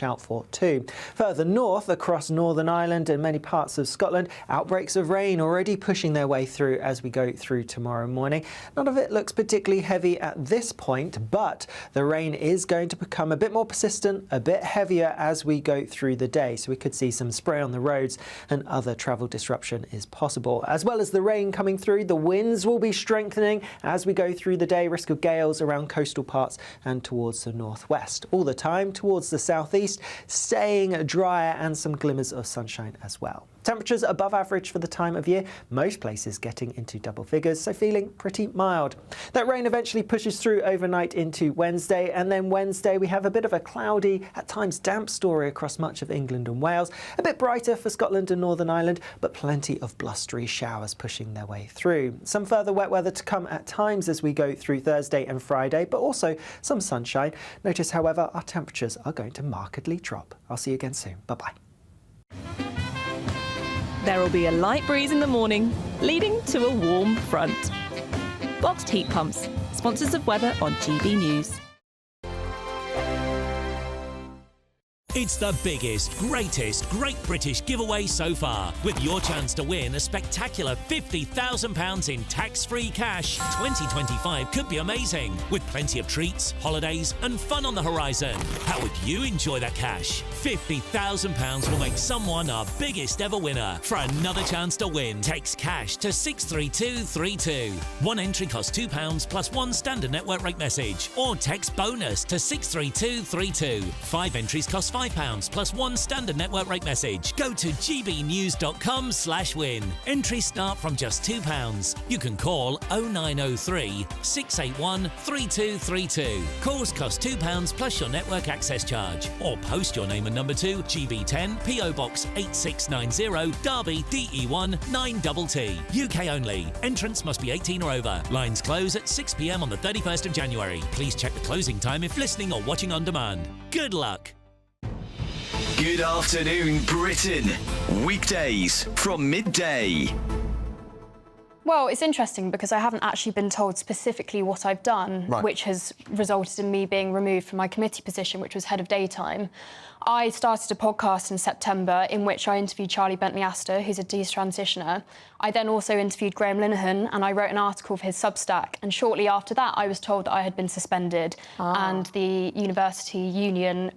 out for too. Further north, across Northern Ireland and many parts of Scotland, outbreaks of rain already pushing their way through as we go through tomorrow morning. None of it looks particularly heavy at this point, but the rain is going to become a bit more persistent, a bit heavier as we go through the day. So we could see some spray on the roads and other travel disruption is possible. As well as the rain coming through, the winds will be strengthening as we go through the day. Risk of gales around coastal parts and towards the northwest. All the time towards the southeast, staying drier and some glimmers of sunshine as well. Temperatures above average for the time of year, most places getting into double figures, so feeling pretty mild. That rain eventually pushes through overnight into Wednesday, and then Wednesday we have a bit of a cloudy, at times damp story across much of England and Wales. A bit brighter for Scotland and Northern Ireland, but plenty of blustery showers pushing their way through. Some further wet weather to come at times as we go through Thursday and Friday, but also some sunshine. Notice, however, our temperatures are going to markedly drop. I'll see you again soon. Bye-bye. There will be a light breeze in the morning, leading to a warm front. Boxed heat pumps, sponsors of weather on GB News. It's the biggest, greatest Great British giveaway so far, with your chance to win a spectacular £50,000 in tax-free cash. 2025 could be amazing, with plenty of treats, holidays and fun on the horizon. How would you enjoy that cash? £50,000 will make someone our biggest ever winner. For another chance to win, text cash to 63232. One entry costs £2 plus one standard network rate message, or text bonus to 63232. 5 entries cost £5 plus one standard network rate message. Go to gbnews.com/win. Entries start from just £2. You can call 0903 681 3232. Calls cost £2 plus your network access charge. Or post your name and number to GB10 PO Box 8690 Derby DE1 9TT. UK only. Entrance must be 18 or over. Lines close at 6 p.m. on the 31st of January. Please check the closing time if listening or watching on demand. Good luck. Good afternoon, Britain. Weekdays from midday. Well, it's interesting because I haven't actually been told specifically what I've done, which has resulted in me being removed from my committee position, which was head of daytime. I started a podcast in September in which I interviewed Charlie Bentley-Astor, who's a detransitioner. I then also interviewed Graham Linehan, and I wrote an article for his Substack. And shortly after that, I was told that I had been suspended, and the university union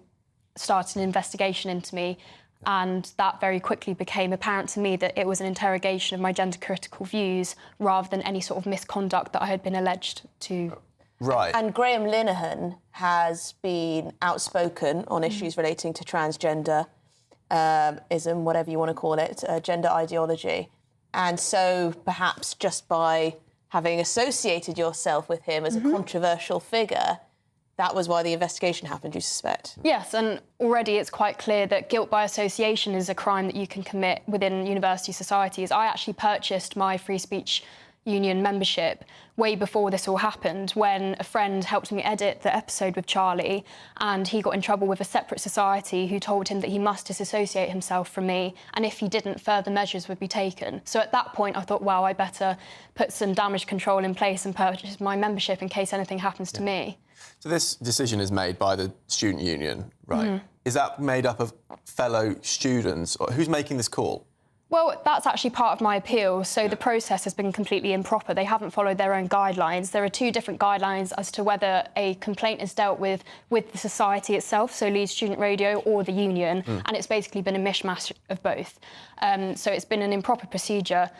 started an investigation into me, and that very quickly became apparent to me that it was an interrogation of my gender-critical views rather than any sort of misconduct that I had been alleged to. Right. And Graham Linehan has been outspoken on issues relating to transgender ism, whatever you want to call it, gender ideology. And so perhaps just by having associated yourself with him as a controversial figure, that was why the investigation happened, you suspect? Yes, and already it's quite clear that guilt by association is a crime that you can commit within university societies. I actually purchased my free speech union membership way before this all happened, when a friend helped me edit the episode with Charlie, and he got in trouble with a separate society who told him that he must disassociate himself from me, and if he didn't, further measures would be taken. So at that point, I thought, well, I better put some damage control in place and purchase my membership in case anything happens to me. So this decision is made by the student union, right? Is that made up of fellow students? Or who's making this call? Well, that's actually part of my appeal. So the process has been completely improper. They haven't followed their own guidelines. There are two different guidelines as to whether a complaint is dealt with the society itself, so Leeds Student Radio, or the union, and it's basically been a mishmash of both. So it's been an improper procedure,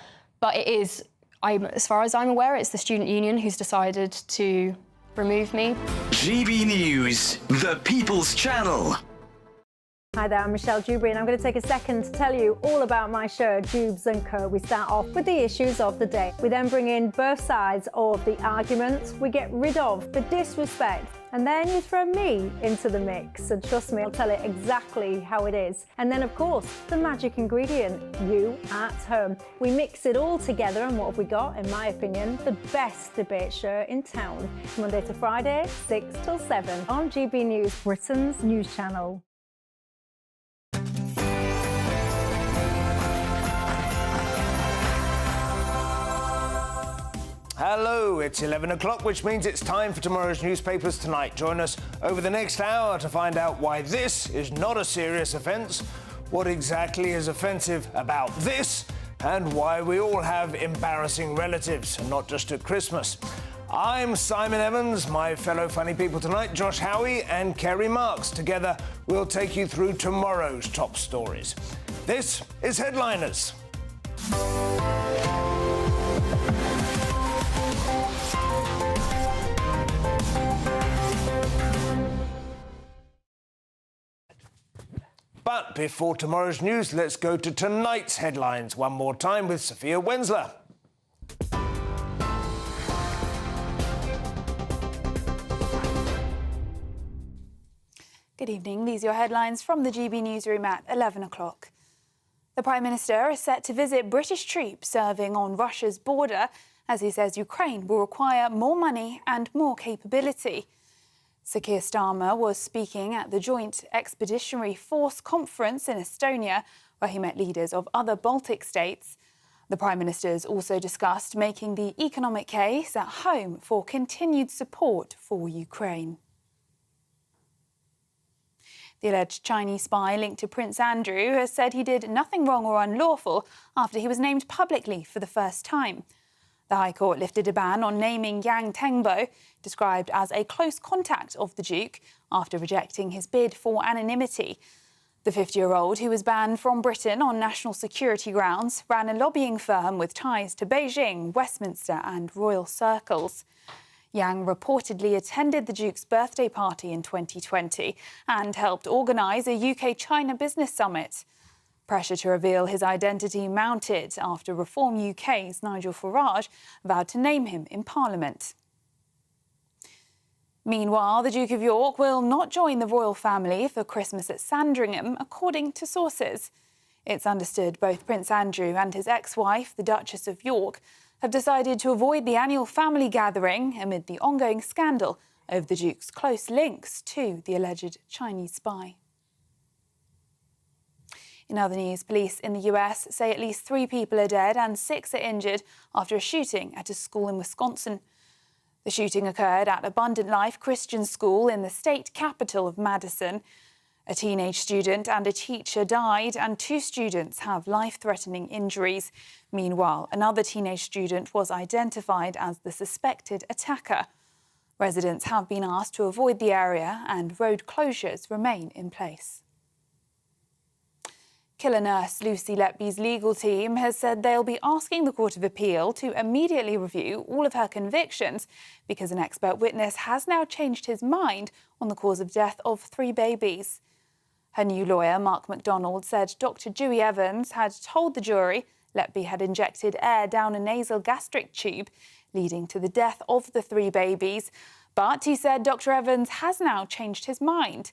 but it is, as far as I'm aware, it's the student union who's decided to remove me. GB News, the People's Channel. Hi there, I'm Michelle Dewberry, and I'm going to take a second to tell you all about my show, Dubes & Co. We start off with the issues of the day. We then bring in both sides of the argument. We get rid of the disrespect. And then you throw me into the mix. And trust me, I'll tell it exactly how it is. And then, of course, the magic ingredient, you at home. We mix it all together, and what have we got? In my opinion, the best debate show in town. Monday to Friday, 6 till 7 on GB News, Britain's news channel. Hello, it's 11 o'clock, which means it's time for tomorrow's newspapers tonight. Join us over the next hour to find out why this is not a serious offence, what exactly is offensive about this, and why we all have embarrassing relatives, and not just at Christmas. I'm Simon Evans, my fellow funny people tonight, Josh Howie and Kerry Marks. Together, we'll take you through tomorrow's top stories. This is Headliners. But before tomorrow's news, let's go to tonight's headlines one more time with Sophia Wensler. Good evening. These are your headlines from the GB newsroom at 11 o'clock. The Prime Minister is set to visit British troops serving on Russia's border as he says Ukraine will require more money and more capability. Sir Keir Starmer was speaking at the Joint Expeditionary Force Conference in Estonia, where he met leaders of other Baltic states. The Prime Minister's also discussed making the economic case at home for continued support for Ukraine. The alleged Chinese spy linked to Prince Andrew has said he did nothing wrong or unlawful after he was named publicly for the first time. The High Court lifted a ban on naming Yang Tengbo, described as a close contact of the Duke, after rejecting his bid for anonymity. The 50-year-old, who was banned from Britain on national security grounds, ran a lobbying firm with ties to Beijing, Westminster and royal circles. Yang reportedly attended the Duke's birthday party in 2020 and helped organise a UK-China business summit. Pressure to reveal his identity mounted after Reform UK's Nigel Farage vowed to name him in Parliament. Meanwhile, the Duke of York will not join the royal family for Christmas at Sandringham, according to sources. It's understood both Prince Andrew and his ex-wife, the Duchess of York, have decided to avoid the annual family gathering amid the ongoing scandal over the Duke's close links to the alleged Chinese spy. In other news, police in the US say at least 3 people are dead and 6 are injured after a shooting at a school in Wisconsin. The shooting occurred at Abundant Life Christian School in the state capital of Madison. A teenage student and a teacher died, and 2 students have life-threatening injuries. Meanwhile, another teenage student was identified as the suspected attacker. Residents have been asked to avoid the area and road closures remain in place. Killer nurse Lucy Letby's legal team has said they'll be asking the Court of Appeal to immediately review all of her convictions because an expert witness has now changed his mind on the cause of death of 3 babies. Her new lawyer, Mark MacDonald, said Dr. Dewey Evans had told the jury Letby had injected air down a nasal gastric tube, leading to the death of the 3 babies. But he said Dr. Evans has now changed his mind.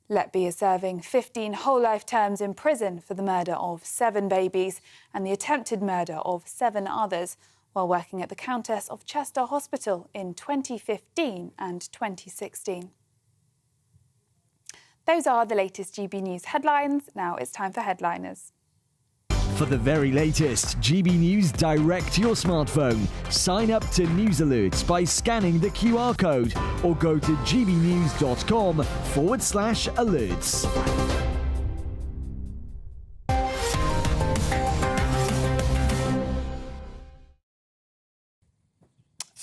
Letby is serving 15 whole-life terms in prison for the murder of 7 babies and the attempted murder of 7 others while working at the Countess of Chester Hospital in 2015 and 2016. Those are the latest GB News headlines. Now it's time for Headliners. For the very latest GB News direct to your smartphone, sign up to News Alerts by scanning the QR code or go to gbnews.com/alerts.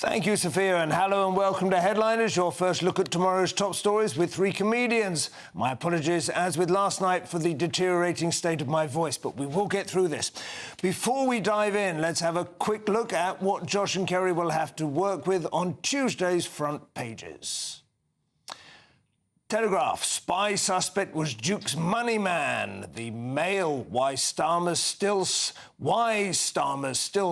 Thank you, Sophia, and hello and welcome to Headliners, your first look at tomorrow's top stories with 3 comedians. My apologies, as with last night, for the deteriorating state of my voice, but we will get through this. Before we dive in, let's have a quick look at what Josh and Kerry will have to work with on Tuesday's front pages. Telegraph, spy suspect was Duke's money man. The Mail, why Starmer's still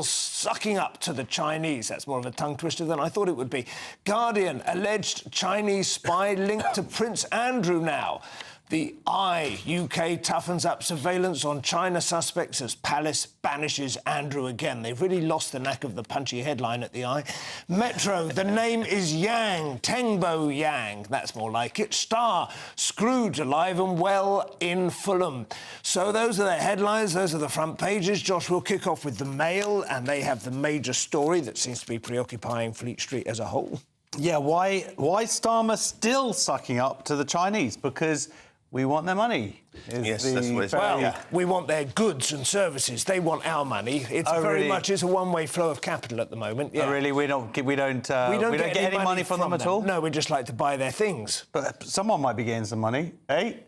sucking up to the Chinese. That's more of a tongue twister than I thought it would be. Guardian, alleged Chinese spy linked to Prince Andrew now. The UK toughens up surveillance on China suspects as Palace banishes Andrew again. They've really lost the knack of the punchy headline at the Eye. Metro, the name is Yang, Tengbo Yang. That's more like it. Star, Scrooge alive and well in Fulham. So those are the headlines, those are the front pages. Josh, will kick off with the Mail, and they have the major story that seems to be preoccupying Fleet Street as a whole. Yeah, why Starmer still sucking up to the Chinese? Because we want their money. Yes, that's what it's about. Well, we want their goods and services. They want our money. It's very much a one-way flow of capital at the moment. Yeah. Oh, really? We don't get any money from them at all? No, we just like to buy their things. But someone might be getting some money. Hey,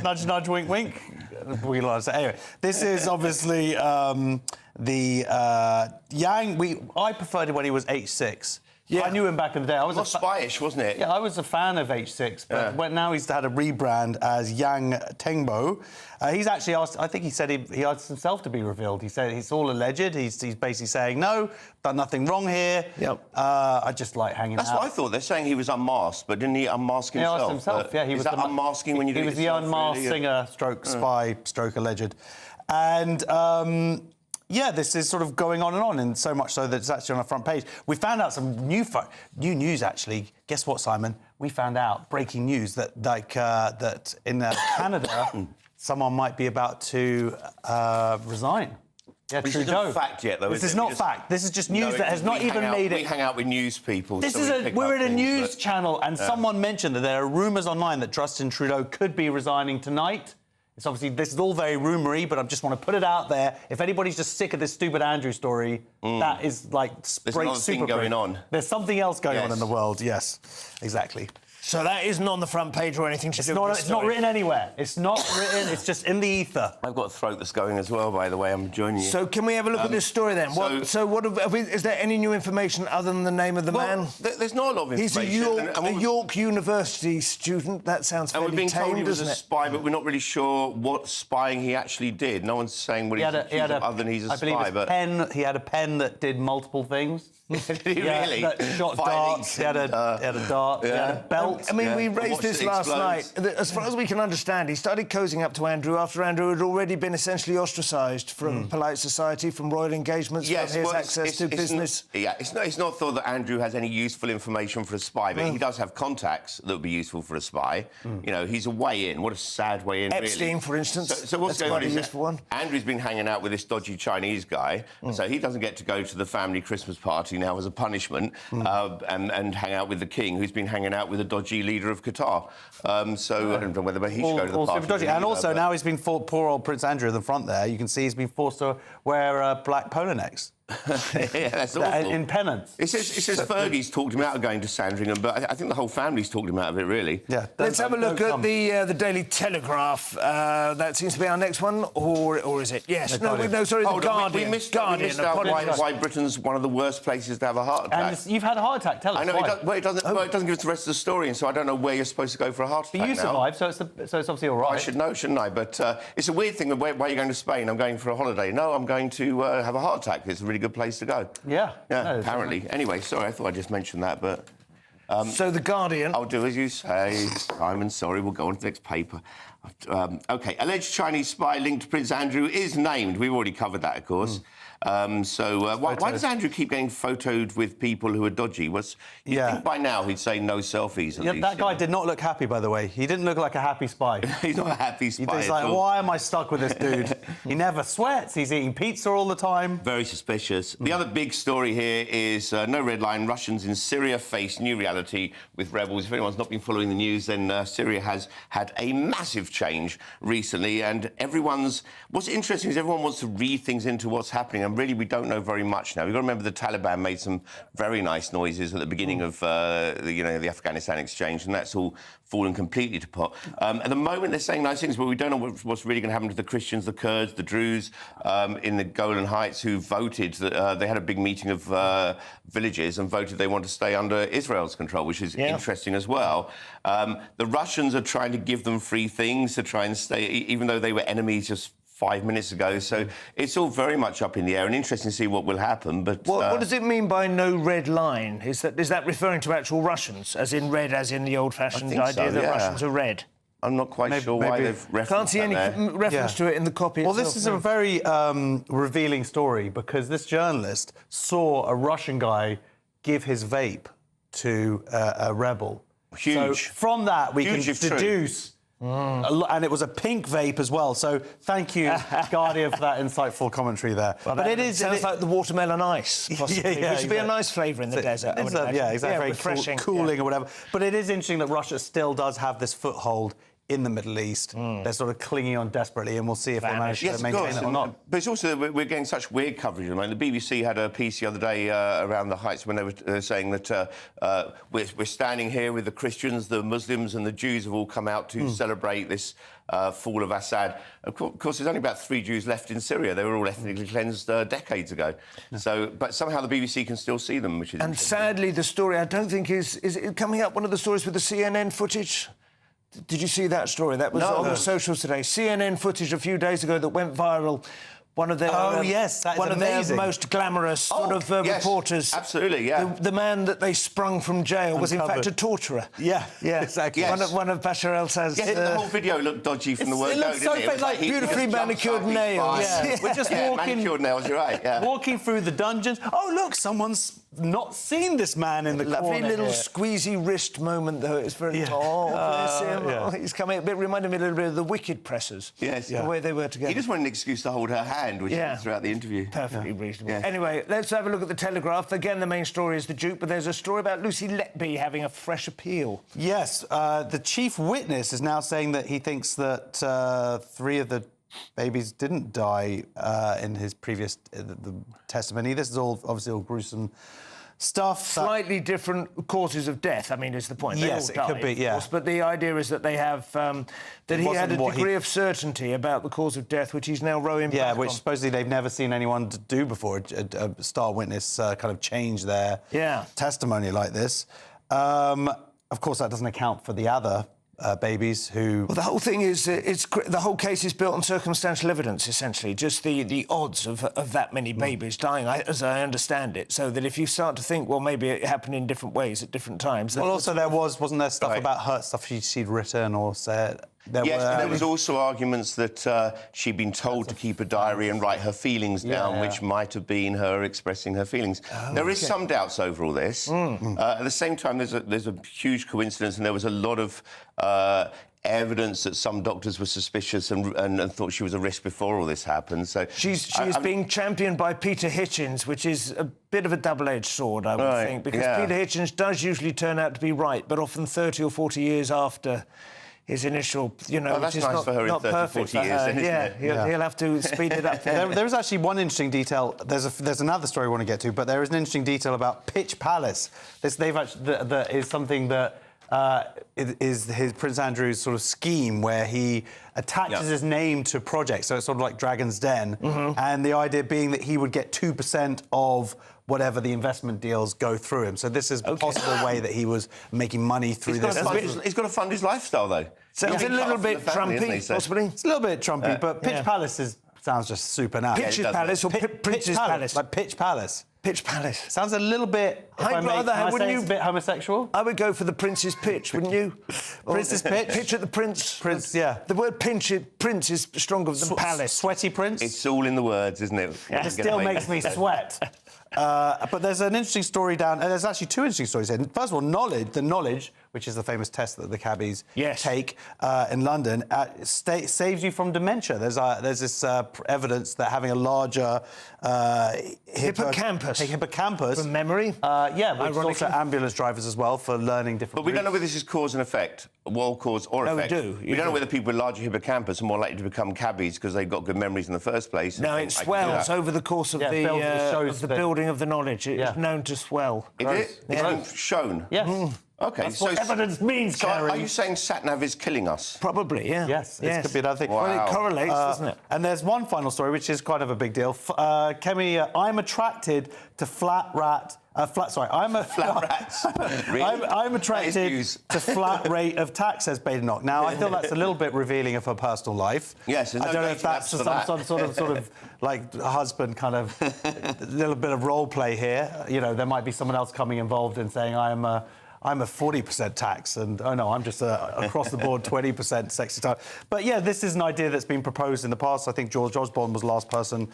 nudge, nudge, wink, wink. We like to say. Anyway, this is obviously the Yang. I preferred it when he was H6. Yeah. I knew him back in the day. I was spyish, wasn't it? Yeah, I was a fan of H6, but now he's had a rebrand as Yang Tengbo. He's actually asked, I think he said he asked himself to be revealed. He said it's all alleged. He's basically saying, no, done nothing wrong here. Yep. I just like hanging out. That's what I thought. They're saying he was unmasked, but didn't he unmask himself? He asked himself, yeah. He was unmasking when you do it He was the unmasked singer, stroke spy, stroke alleged. And... yeah, this is sort of going on, and so much so that it's actually on the front page. We found out some new news, actually. Guess what, Simon? We found out, breaking news, that that in Canada, someone might be about to resign. Yeah, This Trudeau. isn't fact yet, though. This is not fact. This is just news that has not even made it. We hang out with news people. We're at a news channel, and someone mentioned that there are rumours online that Justin Trudeau could be resigning tonight. It's obviously, this is all very rumoury, but I just want to put it out there. If anybody's just sick of this stupid Andrew story, that is like There's another thing going on. There's something else going on in the world, yes, exactly. So that isn't on the front page or anything to do with this It's not written anywhere. It's not written, it's just in the ether. I've got a throat that's going as well, by the way. I'm joining you. So can we have a look at this story then? Is there any new information other than the name of the man? There's not a lot of information. He's a York University student. That sounds fairly we've been tame, told he was doesn't a it? spy, but we're not really sure what spying he actually did. No one's saying what he's accused of other than he's a spy. He had a pen that did multiple things. Did he really? That shot darts. He had a dart. He had a belt. I mean, we raised this last night. As far as we can understand, he started cozying up to Andrew after Andrew had already been essentially ostracised from polite society, from royal engagements, from his access to business. It's not thought that Andrew has any useful information for a spy, but he does have contacts that would be useful for a spy. You know, he's a way in. What a sad way in, Epstein, really. for instance. So what's going on is useful one. Andrew's been hanging out with this dodgy Chinese guy, so he doesn't get to go to the family Christmas party now as a punishment and hang out with the king, who's been hanging out with a dodgy leader of Qatar. So I don't know whether he should go to the party. And also now he's been poor old Prince Andrew in the front there. You can see he's been forced to wear black polo necks. Yeah, that's awful. In penance. It says Fergie's talked him out of going to Sandringham, but I think the whole family's talked him out of it, really. Yeah. Let's have a look at the Daily Telegraph. That seems to be our next one, or is it? Yes. The Guardian. The Guardian. We missed out why Britain's one of the worst places to have a heart attack. And you've had a heart attack. Tell us. I know. Why? It doesn't give us the rest of the story, and so I don't know where you're supposed to go for a heart attack. But you survived, so it's obviously all right. I should know, shouldn't I? But it's a weird thing. Why are you going to Spain? I'm going for a holiday. No, I'm going to have a heart attack. It's a really good place to go. Yeah. No, apparently. Anyway, sorry, I thought I'd just mention that, but... so The Guardian... I'll do as you say. Simon, sorry, we'll go on to the next paper. OK, alleged Chinese spy linked to Prince Andrew is named. We've already covered that, of course. Why does Andrew keep getting photoed with people who are dodgy? You think by now he'd say no selfies, at least. That guy did not look happy, by the way. He didn't look like a happy spy. He's not a happy spy. He's like, why am I stuck with this dude? He never sweats. He's eating pizza all the time. Very suspicious. The other big story here is no red line. Russians in Syria face new reality with rebels. If anyone's not been following the news, then Syria has had a massive change recently, and what's interesting is everyone wants to read things into what's happening, and really we don't know very much now. We've got to remember the Taliban made some very nice noises at the beginning of the Afghanistan exchange, and that's all fallen completely to pot. At the moment they're saying nice things, but we don't know what's really going to happen to the Christians, the Kurds, the Druze in the Golan Heights who voted. They had a big meeting of villages and voted they want to stay under Israel's control, which is interesting as well. The Russians are trying to give them free things to try and stay, even though they were enemies just 5 minutes ago. So it's all very much up in the air, and interesting to see what will happen. But what does it mean by no red line? Is that referring to actual Russians, as in red, as in the old-fashioned idea that Russians are red? I'm not quite sure why they've referenced Can't see any reference to it in the copy Well, itself, this is a very revealing story because this journalist saw a Russian guy give his vape to a rebel. Huge. So from that, we can Huge if true. deduce... And it was a pink vape as well. So thank you, Guardian, for that insightful commentary there. Well, but it sounds like the watermelon ice, possibly, which would be a nice flavour in the desert. Yeah, exactly. Very refreshing, cooling or whatever. But it is interesting that Russia still does have this foothold in the Middle East. They're sort of clinging on desperately, and we'll see if they manage to maintain it or not. But it's also, we're getting such weird coverage at the moment. The BBC had a piece the other day around the Heights when they were saying that we're standing here with the Christians, the Muslims and the Jews have all come out to celebrate this fall of Assad. Of course, there's only about 3 Jews left in Syria. They were all ethnically cleansed decades ago. So, but somehow the BBC can still see them, which is... And sadly, the story, I don't think is it coming up, one of the stories with the CNN footage? Did you see that story? That was on the socials today. CNN footage a few days ago that went viral. One of their one of their most glamorous sort of reporters. Absolutely, yeah. The man that they sprung from jail was in fact a torturer. Yeah, exactly. Yes. One of Bashar al-Assad's... Yes, the whole video looked dodgy from the word go, didn't it? It like beautifully manicured nails. Yeah. We're just walking... manicured nails, you're right, yeah. Walking through the dungeons. Oh, look, someone's not seen this man in the corner. Lovely little squeezy wrist moment, though. It's very... Oh, bless him. Oh, he's coming... It reminded me a little bit of the Wicked pressers. Yes. The way they were together. He just wanted an excuse to hold her hand, which throughout the interview. Perfectly reasonable. Yeah. Anyway, let's have a look at the Telegraph. Again, the main story is the Duke, but there's a story about Lucy Letby having a fresh appeal. Yes, the chief witness is now saying that he thinks that 3 of the babies didn't die in his previous testimony. This is all obviously all gruesome stuff. Slightly different causes of death, I mean, is the point. They yes, all died, it could be, yeah. Of course, but the idea is that they have... that he had a degree of certainty about the cause of death, which he's now rowing back on. which supposedly they've never seen anyone do before, a star witness kind of change their testimony like this. Of course, that doesn't account for the other babies who... Well, the whole thing is... the whole case is built on circumstantial evidence, essentially. Just the odds of that many babies dying, as I understand it. So that if you start to think, well, maybe it happened in different ways at different times... Well, also wasn't there stuff about her, stuff she'd written or said... There was also arguments that she'd been told to keep a diary and write her feelings down, which might have been her expressing her feelings. There is some doubts over all this. At the same time, there's a huge coincidence, and there was a lot of evidence that some doctors were suspicious and thought she was a risk before all this happened. So she's being championed by Peter Hitchens, which is a bit of a double-edged sword, I would think, because Peter Hitchens does usually turn out to be right, but often 30 or 40 years after his initial, that's which is nice for her not in 30, perfect 40 years, isn't it? He'll have to speed it up. There is actually one interesting detail. There's another story I want to get to, but there is an interesting detail about Pitch Palace. That is something that is his Prince Andrew's sort of scheme where he attaches his name to projects, so it's sort of like Dragon's Den, and the idea being that he would get 2% of whatever the investment deals go through him. So this is a possible way that he was making money through this. He's got to fund his lifestyle, though. So it's a little bit Trumpy, possibly. It's a little bit Trumpy, but Pitch Palace sounds just super nice. Pitch's Palace or Prince's Palace? Like Pitch Palace. Pitch Palace. Sounds a little bit... wouldn't you... a bit homosexual? I would go for the Prince's Pitch, wouldn't you? Prince's Pitch? Pitch at the Prince. Prince, yeah. The word Prince is stronger than Palace. Sweaty Prince? It's all in the words, isn't it? It still makes me sweat. But there's an interesting story there's actually 2 interesting stories here. First of all, the knowledge, which is the famous test that the cabbies take in London, saves you from dementia. There's this evidence that having a larger hippocampus from memory, which is also ambulance drivers as well for learning different. But we don't know whether this is cause and effect, cause or effect. No, we do. We don't know whether people with larger hippocampus are more likely to become cabbies because they've got good memories in the first place. No, it swells over the course of the building of the knowledge. It's known to swell. Is it? It's been shown? Yes. OK, That's what evidence means, Gary. Are you saying sat-nav is killing us? Probably, yeah. Yes, it could be another thing. Wow. Well, it correlates, doesn't it? And there's one final story, which is kind of a big deal. Kemi, I'm attracted to flat rats. Really? I'm attracted to flat rate of tax, says Badenoch. Now, I feel that's a little bit revealing of her personal life. Yes, I don't know if that's some sort of like husband kind of a little bit of role play here. There might be someone else coming involved in saying I'm I'm a 40% tax, and I'm just across the board 20% sexy time. But yeah, this is an idea that's been proposed in the past. I think George Osborne was the last person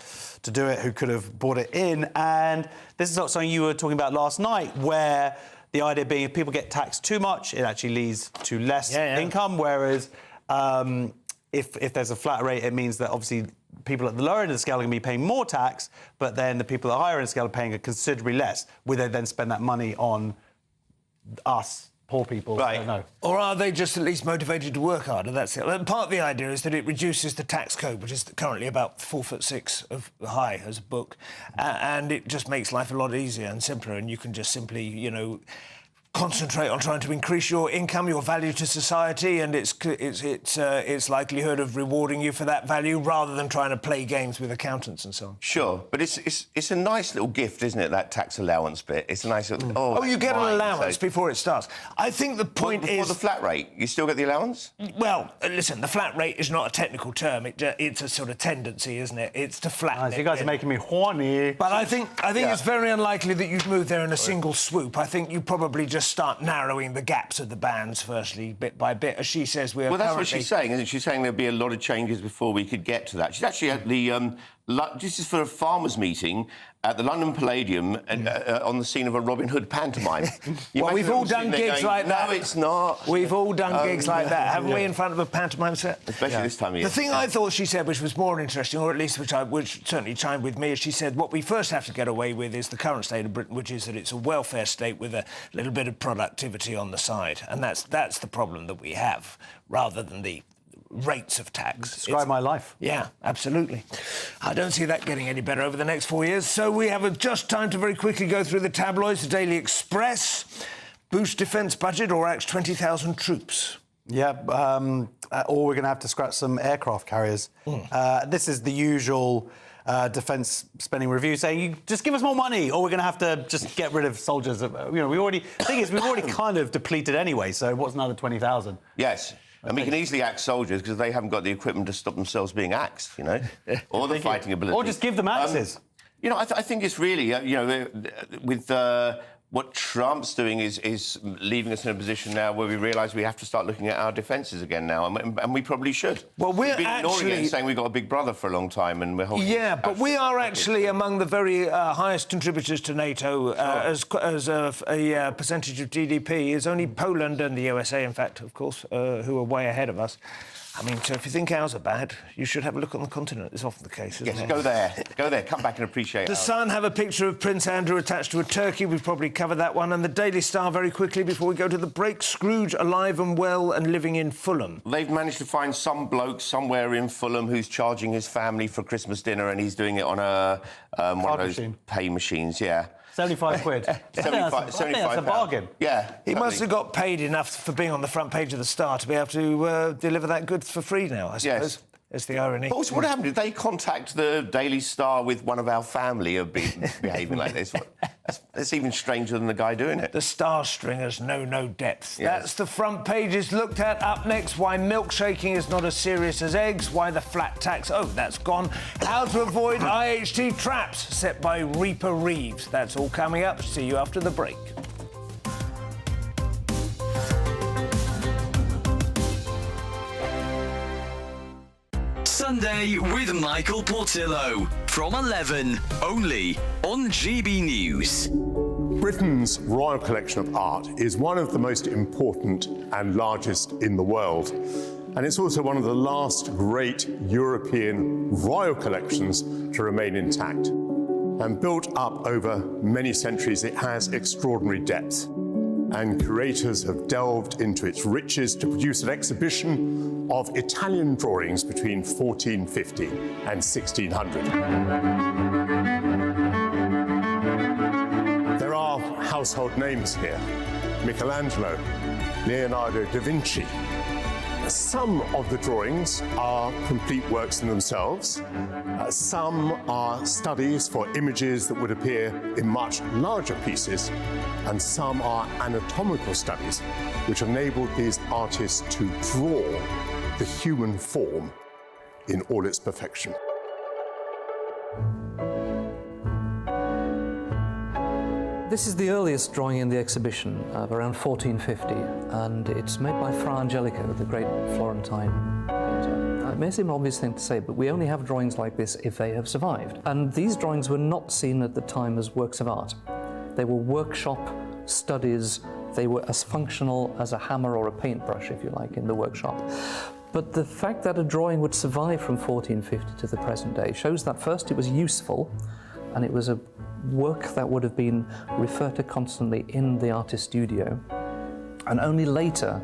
to do it who could have brought it in. And this is not something you were talking about last night, where the idea being if people get taxed too much, it actually leads to less income, whereas if there's a flat rate, it means that obviously people at the lower end of the scale are going to be paying more tax, but then the people at the higher end of the scale are paying considerably less. Will they then spend that money on us, poor people? Right. I don't know. Or are they just at least motivated to work harder? That's it. And part of the idea is that it reduces the tax code, which is currently about 4'6" of high as a book, and it just makes life a lot easier and simpler, and you can just simply, concentrate on trying to increase your income, your value to society, and its likelihood of rewarding you for that value, rather than trying to play games with accountants and so on. Sure, but it's a nice little gift, isn't it? That tax allowance bit. It's a nice little. Oh, you get an allowance before it starts. I think the point is the flat rate. You still get the allowance? Well, listen, the flat rate is not a technical term. It's a sort of tendency, isn't it? It's to flatten it. You guys are making me horny. But I think it's very unlikely that you'd move there in a single swoop. I think you probably just start narrowing the gaps of the bands, firstly, bit by bit. As she says, Well, that's what she's saying, isn't it? She's saying there'd be a lot of changes before we could get to that. She's actually at the... this is for a farmers' meeting at the London Palladium on the scene of a Robin Hood pantomime. Well, we've all done gigs like that. No, it's not. We've all done gigs like that, haven't we, in front of a pantomime set? Especially this time of year. The thing I thought she said, which was more interesting, or at least which certainly chimed with me, is she said what we first have to get away with is the current state of Britain, which is that it's a welfare state with a little bit of productivity on the side. And that's the problem that we have, rather than the rates of tax. Describe my life. Yeah, absolutely. I don't see that getting any better over the next 4 years. So we have just time to very quickly go through the tabloids. The Daily Express: boost defence budget or axe 20,000 troops. Yeah, or we're going to have to scratch some aircraft carriers. This is the usual defence spending review saying, just give us more money, or we're going to have to just get rid of soldiers. The thing is, we've already kind of depleted anyway, so what's another 20,000? Yes. And we can easily axe soldiers because they haven't got the equipment to stop themselves being axed, or the fighting ability. Or just give them axes. I think it's really, with what Trump's doing is leaving us in a position now where we realise we have to start looking at our defences again now, and we probably should. Well, we've been ignoring it and saying we've got a big brother for a long time, and we're holding. Yeah, but we are actually among the very highest contributors to NATO as a percentage of GDP. Is only Poland and the USA, in fact, of course, who are way ahead of us. I mean, so if you think ours are bad, you should have a look on the continent. It's often the case, isn't it? Go there, come back and appreciate it. The Sun have a picture of Prince Andrew attached to a turkey. We've probably covered that one. And the Daily Star, very quickly, before we go to the break: Scrooge alive and well and living in Fulham. They've managed to find some bloke somewhere in Fulham who's charging his family for Christmas dinner, and he's doing it on one of those pay machines, yeah. 75 quid. 75 that's a bargain. Yeah. He must have got paid enough for being on the front page of the Star to be able to deliver that goods for free now, I suppose. Yes. That's the irony. But also, what happened? Did they contact the Daily Star with one of our family of behaving like this? That's even stranger than the guy doing it. The Star Stringers know no depth. Yes. That's the front pages looked at. Up next, why milkshaking is not as serious as eggs, why the flat tax, that's gone, how to avoid IHT traps set by Reaper Reeves. That's all coming up. See you after the break. Sunday with Michael Portillo from 11, only on GB News. Britain's Royal Collection of Art is one of the most important and largest in the world. And it's also one of the last great European royal collections to remain intact. And built up over many centuries, it has extraordinary depth. And curators have delved into its riches to produce an exhibition of Italian drawings between 1450 and 1600. There are household names here: Michelangelo, Leonardo da Vinci. Some of the drawings are complete works in themselves. Some are studies for images that would appear in much larger pieces, and some are anatomical studies which enabled these artists to draw the human form in all its perfection. This is the earliest drawing in the exhibition of around 1450, and it's made by Fra Angelico, the great Florentine painter. It may seem an obvious thing to say, but we only have drawings like this if they have survived. And these drawings were not seen at the time as works of art. They were workshop studies. They were as functional as a hammer or a paintbrush, if you like, in the workshop. But the fact that a drawing would survive from 1450 to the present day shows that first it was useful, and it was a work that would have been referred to constantly in the artist's studio, and only later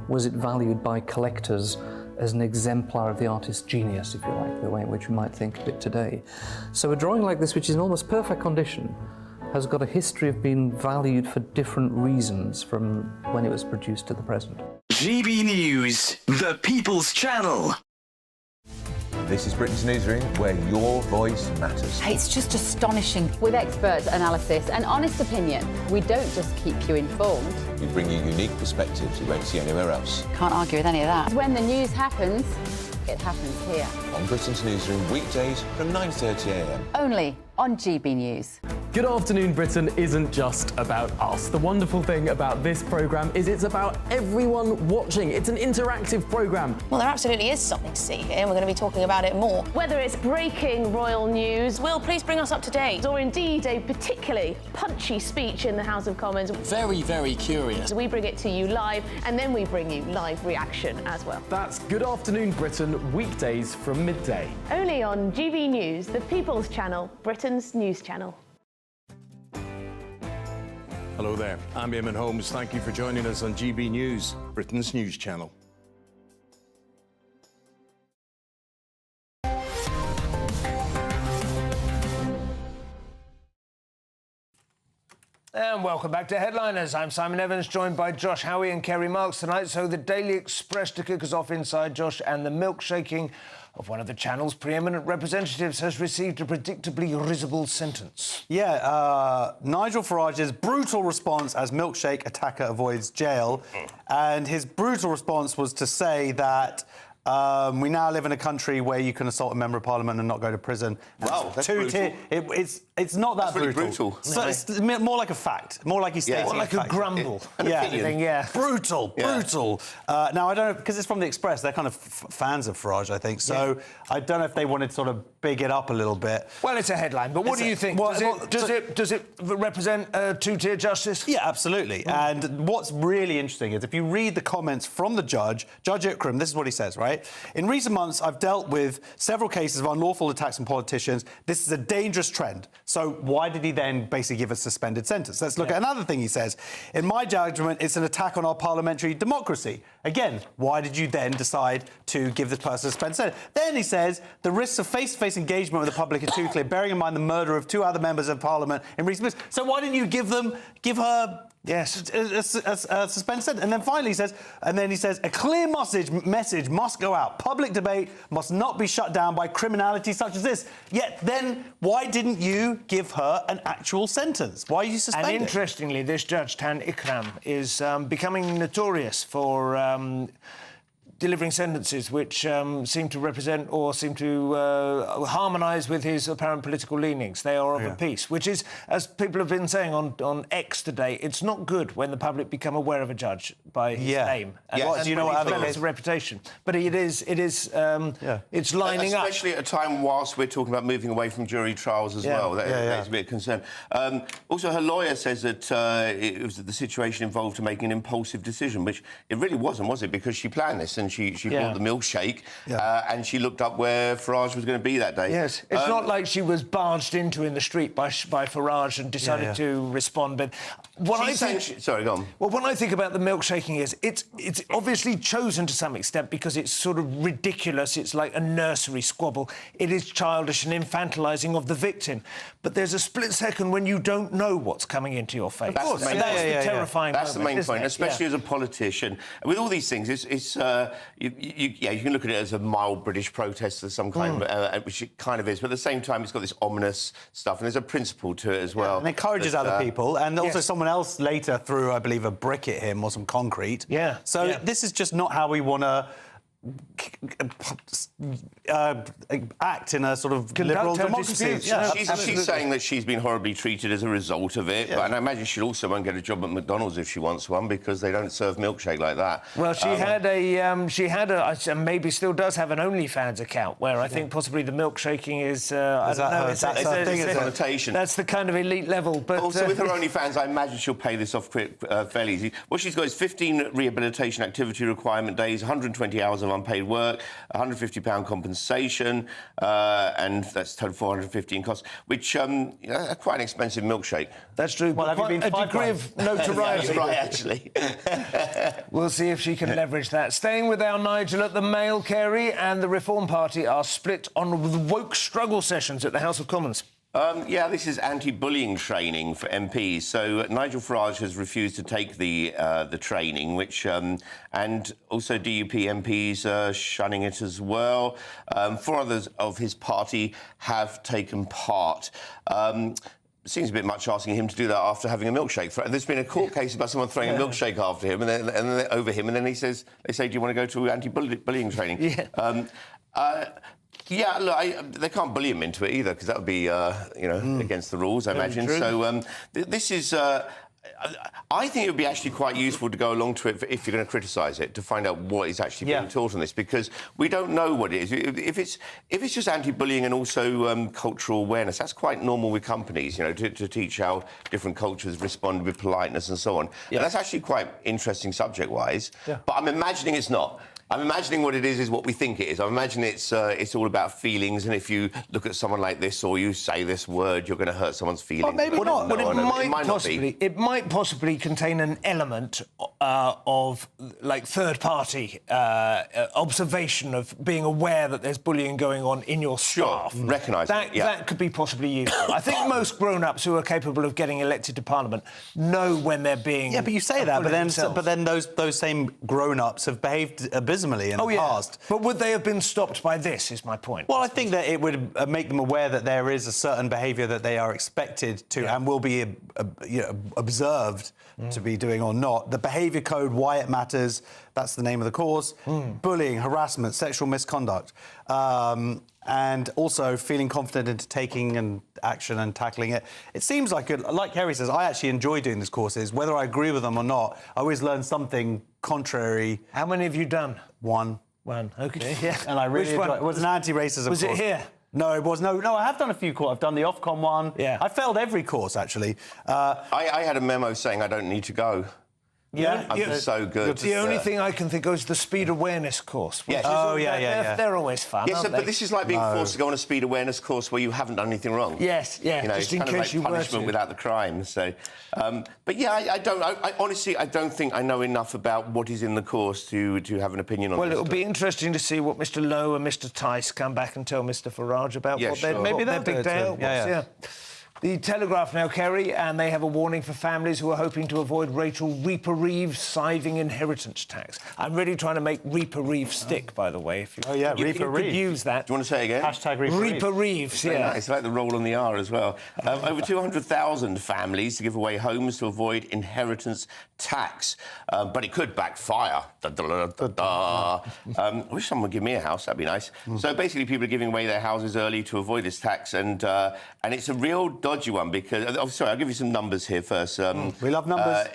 was it valued by collectors as an exemplar of the artist's genius, if you like, the way in which we might think of it today. So a drawing like this, which is in almost perfect condition, has got a history of being valued for different reasons from when it was produced to the present. GB News, the People's Channel. This is Britain's Newsroom, where your voice matters. It's just astonishing. With expert analysis and honest opinion, we don't just keep you informed. We bring you unique perspectives you won't see anywhere else. Can't argue with any of that. When the news happens, it happens here. On Britain's Newsroom, weekdays from 9:30 a.m. Only on GB News. Good Afternoon Britain isn't just about us. The wonderful thing about this programme is it's about everyone watching. It's an interactive programme. Well, there absolutely is something to see here, and we're going to be talking about it more. Whether it's breaking royal news, Will, please bring us up to date. or indeed a particularly punchy speech in the House of Commons, Very, very curious. we bring it to you live, and then we bring you live reaction as well. That's Good Afternoon Britain, weekdays from midday. Only on GB News, the People's Channel, Britain's news channel. Hello there, I'm Eamon Holmes. Thank you for joining us on GB News, Britain's news channel. And welcome back to Headliners. I'm Simon Evans, joined by Josh Howie and Kerry Marks tonight. So the Daily Express to kick us off inside, Josh, and the milkshaking of one of the channel's preeminent representatives has received a predictably risible sentence. Yeah, Nigel Farage's brutal response as milkshake attacker avoids jail. And his brutal response was to say that we now live in a country where you can assault a member of parliament and not go to prison. Wow, that's brutal. It's not that That's really brutal. brutal. So it's more like a fact, more like he's stating More like a fact. grumble. An opinion. Yeah. Brutal. Now, I don't know, because it's from the Express, they're kind of fans of Farage, I think. So I don't know if they wanted to sort of big it up a little bit. Well, it's a headline, but what do you think? Does it represent two-tier justice? Yeah, absolutely. And what's really interesting is if you read the comments from the Judge Ikram, this is what he says, right? In recent months, I've dealt with several cases of unlawful attacks on politicians. This is a dangerous trend. So why did he then basically give a suspended sentence? Let's look at another thing he says. In my judgment, it's an attack on our parliamentary democracy. Again, why did you then decide to give this person a suspended sentence? Then he says the risks of face-to-face engagement with the public are too clear, bearing in mind the murder of 2 other members of parliament in recent months. So why didn't you give her a suspended sentence? And then finally he says, a clear message must go out. Public debate must not be shut down by criminality such as this. Yet then, why didn't you give her an actual sentence? Why are you suspending? And interestingly, this judge, Tan Ikram, is becoming notorious for delivering sentences which seem to represent or seem to harmonise with his apparent political leanings. They are of a piece, which is, as people have been saying on X today, it's not good when the public become aware of a judge by his name. And do you know what other his reputation? But it's lining up. Especially at a time whilst we're talking about moving away from jury trials as well. That's a bit of concern. Also, her lawyer says that the situation involved her making an impulsive decision, which it really wasn't, was it? Because she planned this and she bought the milkshake and she looked up where Farage was going to be that day. Yes, it's not like she was barged into in the street by Farage and decided to respond. But what I think... Sorry, go on. Well, what I think about the milkshaking is it's obviously chosen to some extent because it's sort of ridiculous. It's like a nursery squabble. It is childish and infantilising of the victim. But there's a split second when you don't know what's coming into your face. That's the main That's the terrifying That's moment, the main point, especially as a politician. With all these things, you can look at it as a mild British protest of some kind, which it kind of is. But at the same time, it's got this ominous stuff, and there's a principle to it as well. And encourages other people. And also someone else later threw, I believe, a brick at him or some concrete. So this is just not how we want to act in a sort of liberal democracy. Yeah, she's saying that she's been horribly treated as a result of it, and I imagine she also won't get a job at McDonald's if she wants one because they don't serve milkshake like that. Well, she had a, maybe still does have an OnlyFans account where I think possibly the milkshaking is. I don't know. It's a connotation. That's the kind of elite level. But also with her OnlyFans, I imagine she'll pay this off fairly easy. What she's got is 15 rehabilitation activity requirement days, 120 hours of unpaid work, £150 compensation, and that's total 450 in costs, which quite an expensive milkshake. That's true. Well, have you been a degree of notoriety. Yeah, right, actually. We'll see if she can leverage that. Staying with our Nigel at the Mail, Kerry, and the Reform Party are split on the woke struggle sessions at the House of Commons. Yeah, this is anti-bullying training for MPs. So Nigel Farage has refused to take the training, which and also DUP MPs are shunning it as well. 4 others of his party have taken part. Seems a bit much asking him to do that after having a milkshake. There's been a court case about someone throwing a milkshake after him and then over him, and then they say, "Do you want to go to anti-bullying training?" Yeah. Yeah, look, they can't bully him into it either, because that would be, against the rules, I imagine. True. So this is... I think it would be actually quite useful to go along to it if you're going to criticise it, to find out what is actually being taught on this, because we don't know what it is. If it's just anti-bullying and also cultural awareness, that's quite normal with companies, to teach how different cultures respond with politeness and so on. Yeah. And that's actually quite interesting subject-wise, but I'm imagining it's not. I'm imagining what it is what we think it is. I'm imagining it's all about feelings, and if you look at someone like this or you say this word, you're going to hurt someone's feelings. Well, maybe not. But it might possibly contain an element of, like, third-party observation of being aware that there's bullying going on in your staff. Sure, recognise that. That could be possibly useful. I think most grown-ups who are capable of getting elected to Parliament know when they're being... Yeah, but you say that, but then those same grown-ups have behaved abysmally in the past. But would they have been stopped by this, is my point. Well, I think that it would make them aware that there is a certain behaviour that they are expected to and will be observed to be doing or not. The behaviour code, why it matters, that's the name of the course. Bullying, harassment, sexual misconduct. And also feeling confident into taking an action and tackling it. It seems like Kerry says, I actually enjoy doing these courses. Whether I agree with them or not, I always learn something contrary. How many have you done? One, OK. Yeah. And I really enjoyed it. It was an anti-racism course. Was it here? No, it was no. I have done a few courses. I've done the Ofcom one. Yeah. I failed every course, actually. I had a memo saying I don't need to go. Yeah, I'm so good. The only thing I can think of is the speed awareness course. Yes. They're always fun. Yes, but this is like being forced to go on a speed awareness course where you haven't done anything wrong. Yes, yeah. Just in case you were to. Punishment without the crime. So, but yeah, I honestly don't think I know enough about what is in the course to have an opinion on. Well, it'll be interesting to see what Mr. Lowe and Mr. Tice come back and tell Mr. Farage about what their big day was. The Telegraph now, Kerry, and they have a warning for families who are hoping to avoid Rachel Reeper-Reeves saving inheritance tax. I'm really trying to make Reeper-Reeves stick, by the way. If you, Reeper-Reeves. You could use that. Do you want to say it again? Hashtag Reeper-Reeves. Reeper-Reeves, yeah. It's like the roll on the R as well. Over 200,000 families to give away homes to avoid inheritance tax. But it could backfire. I wish someone would give me a house. That'd be nice. So basically, people are giving away their houses early to avoid this tax, and it's a real dodgy one because... sorry, I'll give you some numbers here first. We love numbers.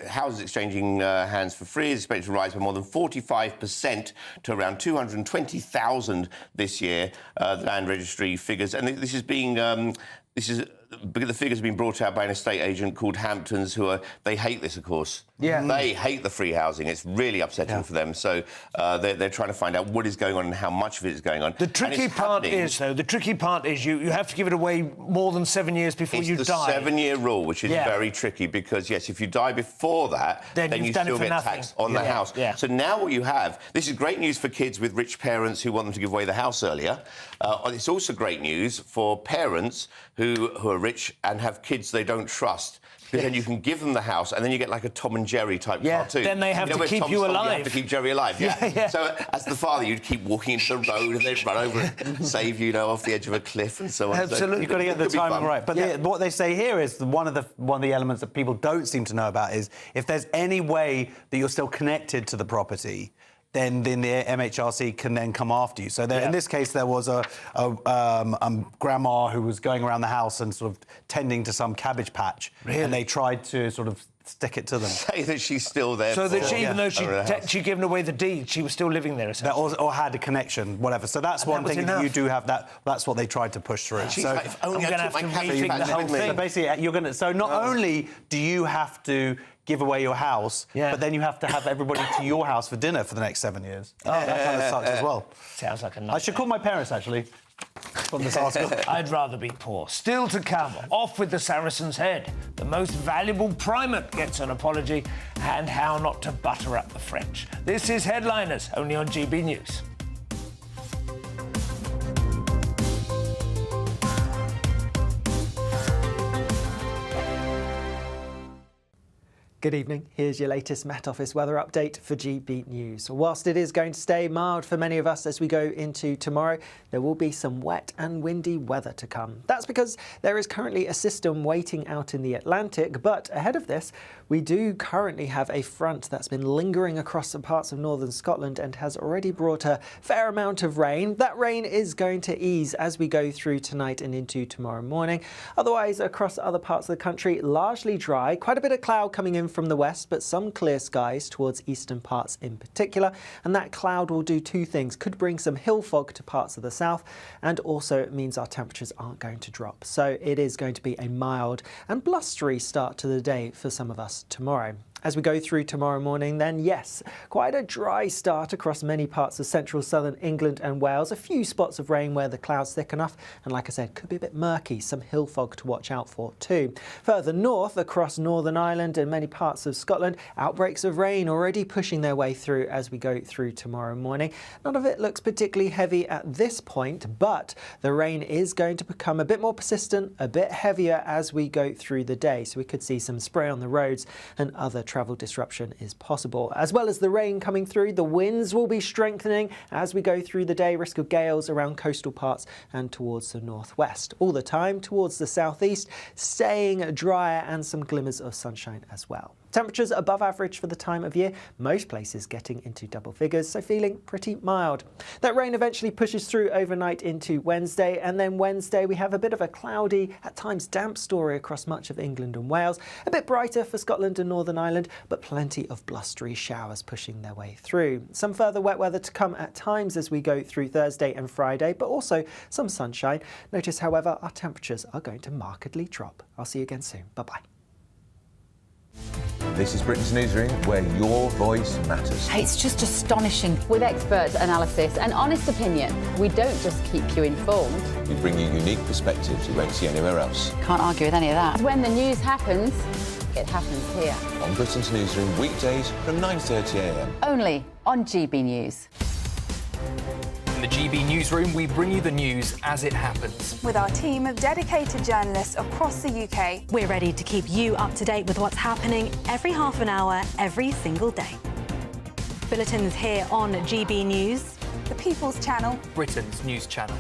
Houses exchanging hands for free is expected to rise by more than 45% to around 220,000 this year, the Land Registry figures. And this is being... the figures have been brought out by an estate agent called Hamptons, they hate this, of course. Yeah. They hate the free housing. It's really upsetting for them. So they're trying to find out what is going on and how much of it is going on. The tricky part is you have to give it away more than 7 years before you die. It's the 7-year rule, which is very tricky because, yes, if you die before that, then you still get taxed on the house. Yeah. So now what you have... This is great news for kids with rich parents who want them to give away the house earlier. It's also great news for parents who are rich and have kids they don't trust. Because then you can give them the house, and then you get like a Tom and Jerry type cartoon. Then they have to keep you alive. You have to keep Jerry alive. Yeah. So as the father, you'd keep walking into the road, and they'd run over and save you, off the edge of a cliff and so on. Absolutely, so you've got to get the timing right. But what they say here is one of the elements that people don't seem to know about is if there's any way that you're still connected to the property, then the MHRC can then come after you. So in this case, there was a grandma who was going around the house and sort of tending to some cabbage patch, and they tried to sort of stick it to them. Say that she's still there. So that even though she'd given away the deed, she was still living there, essentially. Or had a connection, whatever. So that's one thing. If you do have that, that's what they tried to push through. She's so like, if only I'm I going to took have my to cabbage rethink patch the whole with me. thing. So basically, you're going to. So not only do you have to give away your house, but then you have to have everybody to your house for dinner for the next 7 years. Oh, that kind of sucks as well. Sounds like a nightmare. I should call my parents, actually, from this article. I'd rather be poor. Still to come, off with the Saracen's Head. The most valuable primate gets an apology, and how not to butter up the French. This is Headliners, only on GB News. Good evening. Here's your latest Met Office weather update for GB News. Whilst it is going to stay mild for many of us as we go into tomorrow, there will be some wet and windy weather to come. That's because there is currently a system waiting out in the Atlantic, but ahead of this, we do currently have a front that's been lingering across some parts of northern Scotland and has already brought a fair amount of rain. That rain is going to ease as we go through tonight and into tomorrow morning. Otherwise, across other parts of the country, largely dry. Quite a bit of cloud coming in from the west, but some clear skies towards eastern parts in particular. And that cloud will do two things. Could bring some hill fog to parts of the south, and also it means our temperatures aren't going to drop. So it is going to be a mild and blustery start to the day for some of us tomorrow. As we go through tomorrow morning, then yes, quite a dry start across many parts of central southern England and Wales. A few spots of rain where the clouds thick enough, and like I said, could be a bit murky. Some hill fog to watch out for too. Further north, across Northern Ireland and many parts of Scotland, outbreaks of rain already pushing their way through as we go through tomorrow morning. None of it looks particularly heavy at this point, but the rain is going to become a bit more persistent, a bit heavier as we go through the day. So we could see some spray on the roads and other travel disruption is possible. As well as the rain coming through, the winds will be strengthening as we go through the day. Risk of gales around coastal parts and towards the northwest. All the time towards the southeast, staying drier and some glimmers of sunshine as well. Temperatures above average for the time of year, most places getting into double figures, so feeling pretty mild. That rain eventually pushes through overnight into Wednesday, and then Wednesday we have a bit of a cloudy, at times damp story across much of England and Wales. A bit brighter for Scotland and Northern Ireland, but plenty of blustery showers pushing their way through. Some further wet weather to come at times as we go through Thursday and Friday, but also some sunshine. Notice, however, our temperatures are going to markedly drop. I'll see you again soon. Bye-bye. This is Britain's Newsroom, where your voice matters. It's just astonishing. With expert analysis and honest opinion, we don't just keep you informed. We bring you unique perspectives you won't see anywhere else. Can't argue with any of that. When the news happens, it happens here. On Britain's Newsroom, weekdays from 9:30 a.m. Only on GB News. In the GB Newsroom, we bring you the news as it happens. With our team of dedicated journalists across the UK, we're ready to keep you up to date with what's happening every half an hour, every single day. Bulletins here on GB News, the People's Channel, Britain's news channel.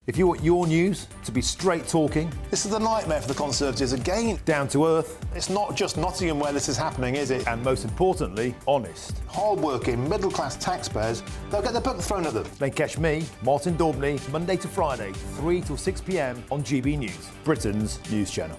If you want your news to be straight talking... This is a nightmare for the Conservatives again. Down to earth. It's not just Nottingham where this is happening, is it? And most importantly, honest. Hard-working, middle-class taxpayers, they'll get their book thrown at them. Then catch me, Martin Daubney, Monday to Friday, 3 till 6 p.m. on GB News, Britain's news channel.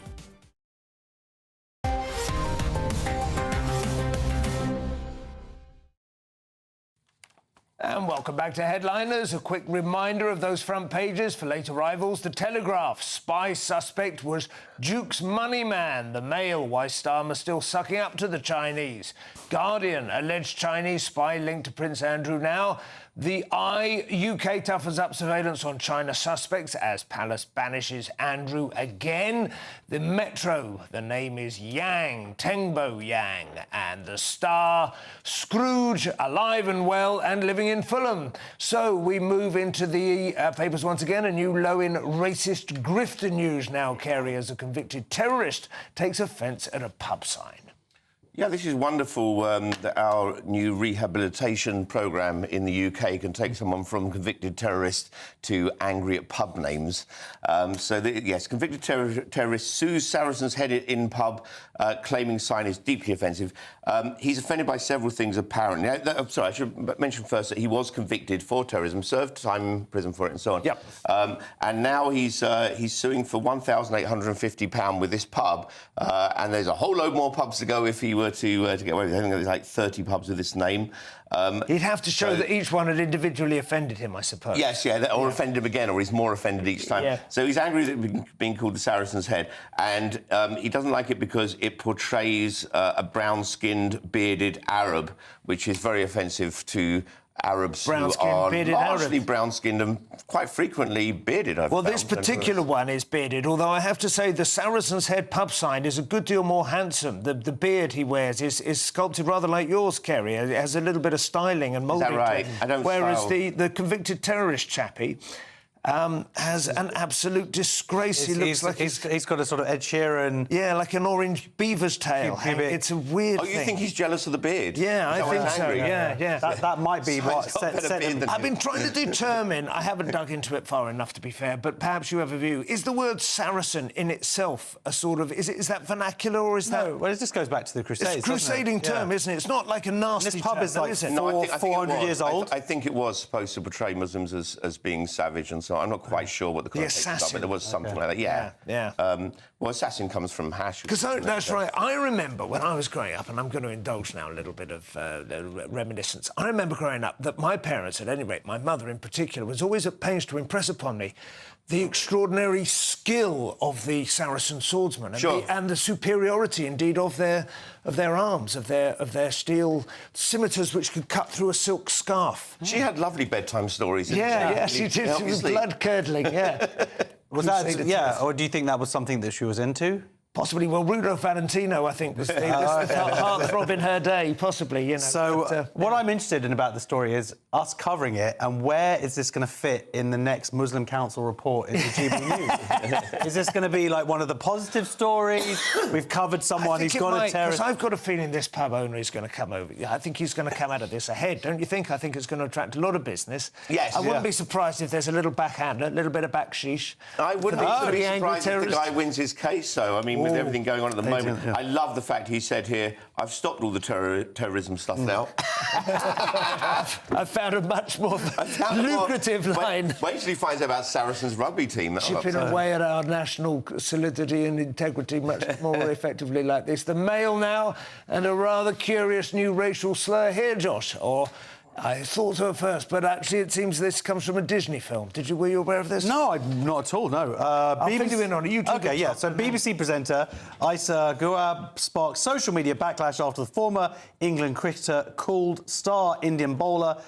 And welcome back to Headliners. A quick reminder of those front pages for late arrivals. The Telegraph, spy suspect was Duke's money man. The Mail, why Starmer still sucking up to the Chinese. Guardian, alleged Chinese spy linked to Prince Andrew now. The Eye, UK toughens up surveillance on China suspects as Palace banishes Andrew again. The Metro, the name is Yang, Tengbo Yang. And the Star, Scrooge, alive and well and living in Fulham. So we move into the papers once again. A new low in racist grifter news now, Kerry, as a convicted terrorist takes offence at a pub sign. Yeah, this is wonderful that our new rehabilitation programme in the UK can take someone from convicted terrorist to angry at pub names. Yes, convicted terrorist sues Saracen's Head in pub, claiming sign is deeply offensive. He's offended by several things, apparently. I should mention first that he was convicted for terrorism, served time in prison for it and so on. Yep. And now he's suing for £1,850 with this pub, and there's a whole load more pubs to go if he were to get away with it. I think there's like 30 pubs with this name. He'd have to show that each one had individually offended him, I suppose. Yes, or offended him again, or he's more offended each time. Yeah. So he's angry at being called the Saracen's Head, and he doesn't like it because it portrays a brown-skinned, bearded Arab, which is very offensive to Arabs who are largely brown-skinned and quite frequently bearded, I've found. This particular one is bearded, although I have to say the Saracen's Head pub sign is a good deal more handsome. The beard he wears is sculpted rather like yours, Kerry. It has a little bit of styling and moulding. Is that right? To it. Whereas style. the convicted terrorist chappie has an absolute disgrace. He looks like he's got a sort of Ed Sheeran... Yeah, like an orange beaver's tail. It's a weird thing. Oh, you think he's jealous of the beard? Yeah, I think so, yeah. That might be what set him... I've been trying to determine, I haven't dug into it far enough to be fair, but perhaps you have a view. Is the word Saracen in itself a sort of... Is that vernacular or is that... No, well, it just goes back to the Crusades, It's a crusading term, isn't it? It's not like a nasty This pub term, is like is it? No, I think 400 it years old. I think it was supposed to portray Muslims as being savage and so on. I'm not quite sure what the context are, but there was something like that. Yeah. Well, assassin comes from hash. Because that's right. I remember when I was growing up, and I'm going to indulge now a little bit of reminiscence. I remember growing up that my parents, at any rate, my mother in particular, was always at pains to impress upon me the extraordinary skill of the Saracen swordsmen and the superiority, indeed, of their arms, of their steel scimitars, which could cut through a silk scarf. She had lovely bedtime stories. She did. She was blood-curdling, yeah. Was that, or do you think that was something that she was into? Possibly. Well, Rudolph Valentino, I think, was the heartthrob in her day, possibly, you know. So what I'm interested in about the story is us covering it, and where is this going to fit in the next Muslim Council report in the GB News? Is this going to be like one of the positive stories? We've covered someone who's got a terrorist... I've got a feeling this pub owner is going to come over. I think he's going to come out of this ahead, don't you think? I think it's going to attract a lot of business. Yes. I wouldn't be surprised if there's a little backhander, a little bit of backsheesh. I wouldn't be surprised if the guy wins his case, though. I mean, with everything going on at the moment. I love the fact he said here, I've stopped all the terrorism stuff now. I've found a much more lucrative line. Wait till he finds out about Saracen's rugby team. Chipping away at our national solidity and integrity much more effectively like this. The Mail now, and a rather curious new racial slur here, Josh. Or I thought so at first, but actually it seems this comes from a Disney film. Were you aware of this? No, not at all, no. I'll fill you in on it. OK, yeah, so BBC presenter Isa Guab sparked social media backlash after the former England cricketer called star Indian bowler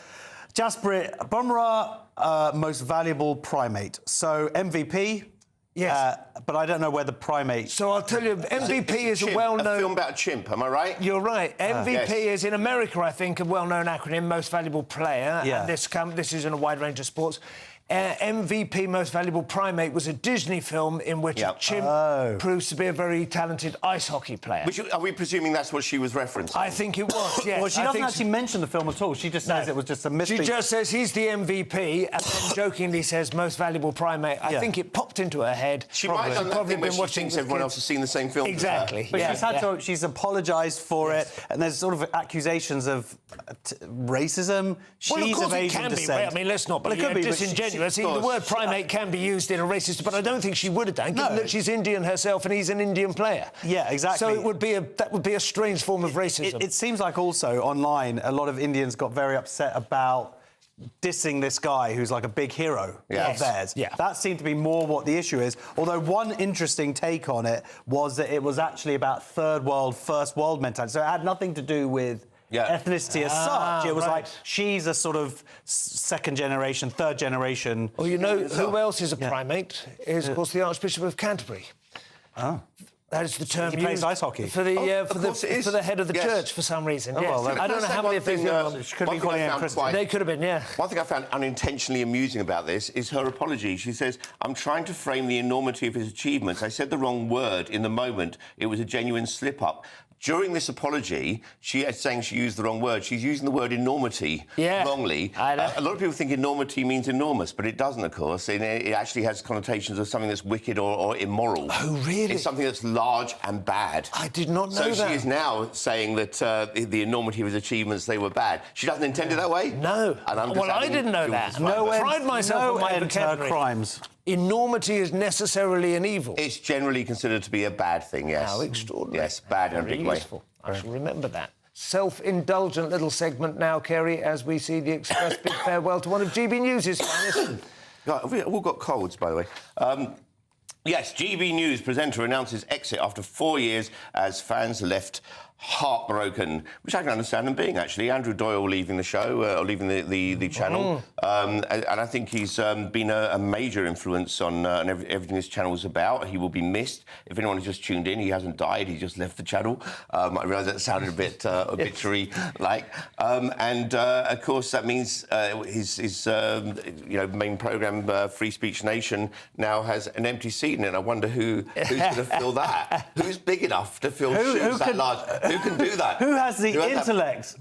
Jasprit Bumrah most valuable primate. So MVP... Yes. But I don't know where the primate... So I'll tell you, MVP is a well-known... A film about a chimp, am I right? You're right. MVP is, in America, I think, a well-known acronym, most valuable player. Yeah. And this is in a wide range of sports. MVP, Most Valuable Primate, was a Disney film in which a chimp proves to be a very talented ice hockey player. Are we presuming that's what she was referencing? I think it was, yes. Well, she doesn't actually mention the film at all. She just says it was just a mystery. She just says he's the MVP and then jokingly says Most Valuable Primate. I think it popped into her head. She might have done that thing where she thinks everyone else has seen the same film. Exactly. But she's apologised for it, and there's sort of accusations of racism. She's of Asian descent. I mean, let's not be disingenuous. The word primate can be used in a racist, but I don't think she would have done, given that she's Indian herself and he's an Indian player. Yeah, exactly. So that would be a strange form of racism. It seems like also online a lot of Indians got very upset about dissing this guy who's like a big hero of theirs. Yeah. That seemed to be more what the issue is. Although one interesting take on it was that it was actually about third world, first world mentality. So it had nothing to do with ethnicity as such. It was like she's a sort of second generation, third generation. Well, you know who else is a primate? Is of course the Archbishop of Canterbury. Oh. That is the term he plays ice hockey for the head of the church for some reason. I don't know how many of these could be calling him Christian. They could have been, One thing I found unintentionally amusing about this is her apology. She says, "I'm trying to frame the enormity of his achievements. I said the wrong word in the moment. It was a genuine slip-up. during this apology, she is saying she used the wrong word. She's using the word enormity wrongly. A lot of people think enormity means enormous, but it doesn't, of course. It actually has connotations of something that's wicked or immoral. Oh, really? It's something that's large and bad. I did not know that. So she is now saying that the enormity of his achievements, they were bad. She doesn't intend it that way? No. And I'm Well, I didn't know that. I pride myself on my vocabulary. Crimes. Enormity is necessarily an evil. It's generally considered to be a bad thing, yes. How extraordinary. Yes, bad in a big way. Useful. I shall remember that. Self-indulgent little segment now, Kerry, as we see the Express bid farewell to one of GB News' finest. Have we all got colds, by the way? Yes, GB News presenter announces exit after 4 years as fans left heartbroken, which I can understand them being, actually. Andrew Doyle leaving the show, or leaving the channel. And I think he's been a major influence on everything this channel's about. He will be missed. If anyone has just tuned in, he hasn't died, he just left the channel. I realise that sounded a bit obituary-like. Of course, that means his main programme, Free Speech Nation, now has an empty seat in it. I wonder who's going to fill that. Who's big enough to fill shoes that large? Who can do that? Who has the intellect,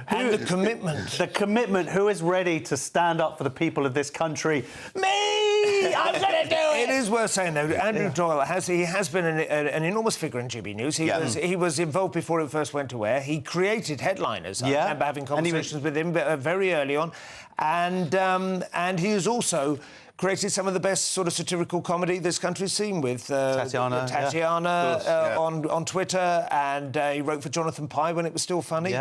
and the commitment? The commitment. Who is ready to stand up for the people of this country? Me! I'm going to do it! It is worth saying, though, Andrew Doyle has been an enormous figure in GB News. He was involved before it first went to air. He created Headliners. I remember having conversations with him very early on. And he has also created some of the best sort of satirical comedy this country's seen, with Tatiana on Twitter, and he wrote for Jonathan Pye when it was still funny.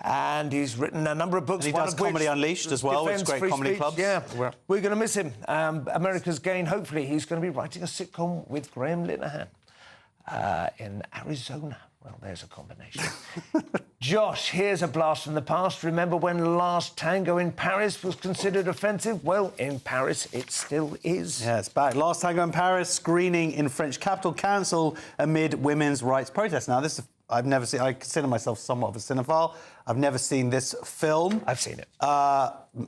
And he's written a number of books. And he does Comedy Unleashed as well, which is great comedy clubs. Yeah, we're going to miss him. America's Gain, hopefully he's going to be writing a sitcom with Graham Linehan in Arizona. Well, there's a combination. Josh, here's a blast from the past. Remember when Last Tango in Paris was considered offensive? Well, in Paris, it still is. Yeah, it's back. Last Tango in Paris, screening in French capital, cancelled amid women's rights protests. Now, this I've never seen. I consider myself somewhat of a cinephile. I've never seen this film. I've seen it.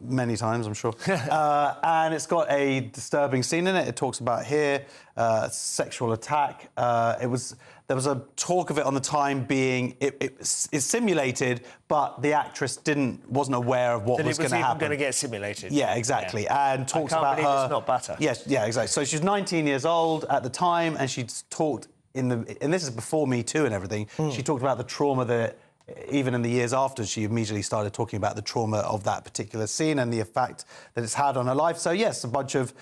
Many times, I'm sure. And it's got a disturbing scene in it. It talks about sexual attack. There was a talk of it on the time being it's simulated, but the actress wasn't aware of what was going to happen. Going to get simulated. Yeah, exactly. Yeah. And talks about her. It's not butter. Yes, yeah, exactly. So she's 19 years old at the time, and she'd talked and this is before Me Too and everything. She talked about the trauma that, even in the years after, she immediately started talking about the trauma of that particular scene and the effect that it's had on her life. So, yes, a bunch of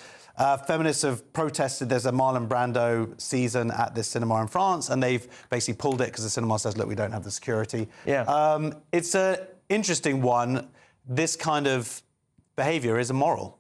feminists have protested. There's a Marlon Brando season at this cinema in France, and they've basically pulled it because the cinema says, look, we don't have the security. Yeah. It's an interesting one. This kind of behaviour is immoral.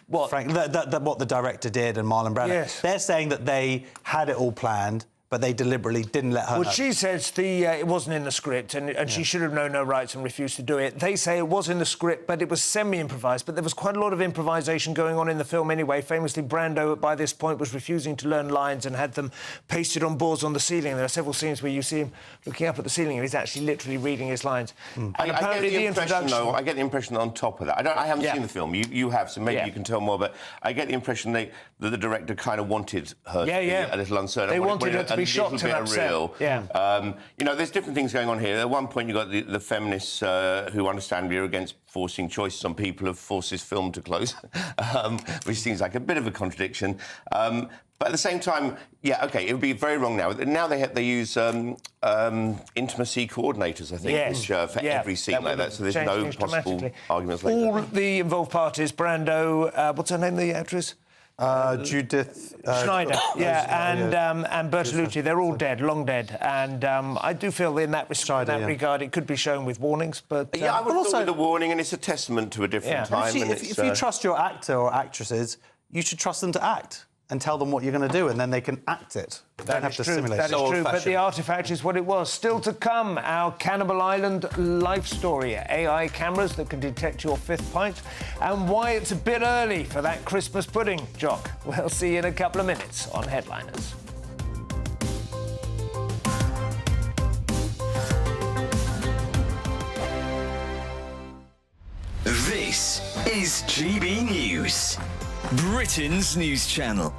What the director did and Marlon Brando. Yes. They're saying that they had it all planned, but they deliberately didn't let her know. Well, she says it wasn't in the script, and she should have known her rights and refused to do it. They say it was in the script, but it was semi-improvised. But there was quite a lot of improvisation going on in the film anyway. Famously, Brando, by this point, was refusing to learn lines and had them pasted on boards on the ceiling. There are several scenes where you see him looking up at the ceiling and he's actually literally reading his lines. And apparently the introduction... I get the impression that on top of that... I haven't seen the film. You have, so maybe you can tell more, but I get the impression that the director kind of wanted her to be a little uncertain. They wanted her to be shocked and upset. There's different things going on here. At one point, you've got the feminists who understandably are against forcing choices on people, have forced this film to close, which seems like a bit of a contradiction. But at the same time, it would be very wrong now. Now they use intimacy coordinators, I think, for every scene like that. So there's no possible arguments later. All the involved parties, Brando, what's her name, the actress? Judith Schneider, and Bertolucci, they're all dead, long dead. And I do feel in that regard it could be shown with warnings, but... I would also with a warning, and it's a testament to a different time. If you trust your actor or actresses, you should trust them to act and tell them what you're going to do, and then they can act it. They don't have to simulate it. That is true, but the artefact is what it was. Still to come, our Cannibal Island life story. AI cameras that can detect your fifth pint, and why it's a bit early for that Christmas pudding, Jock. We'll see you in a couple of minutes on Headliners. This is GB News, Britain's news channel.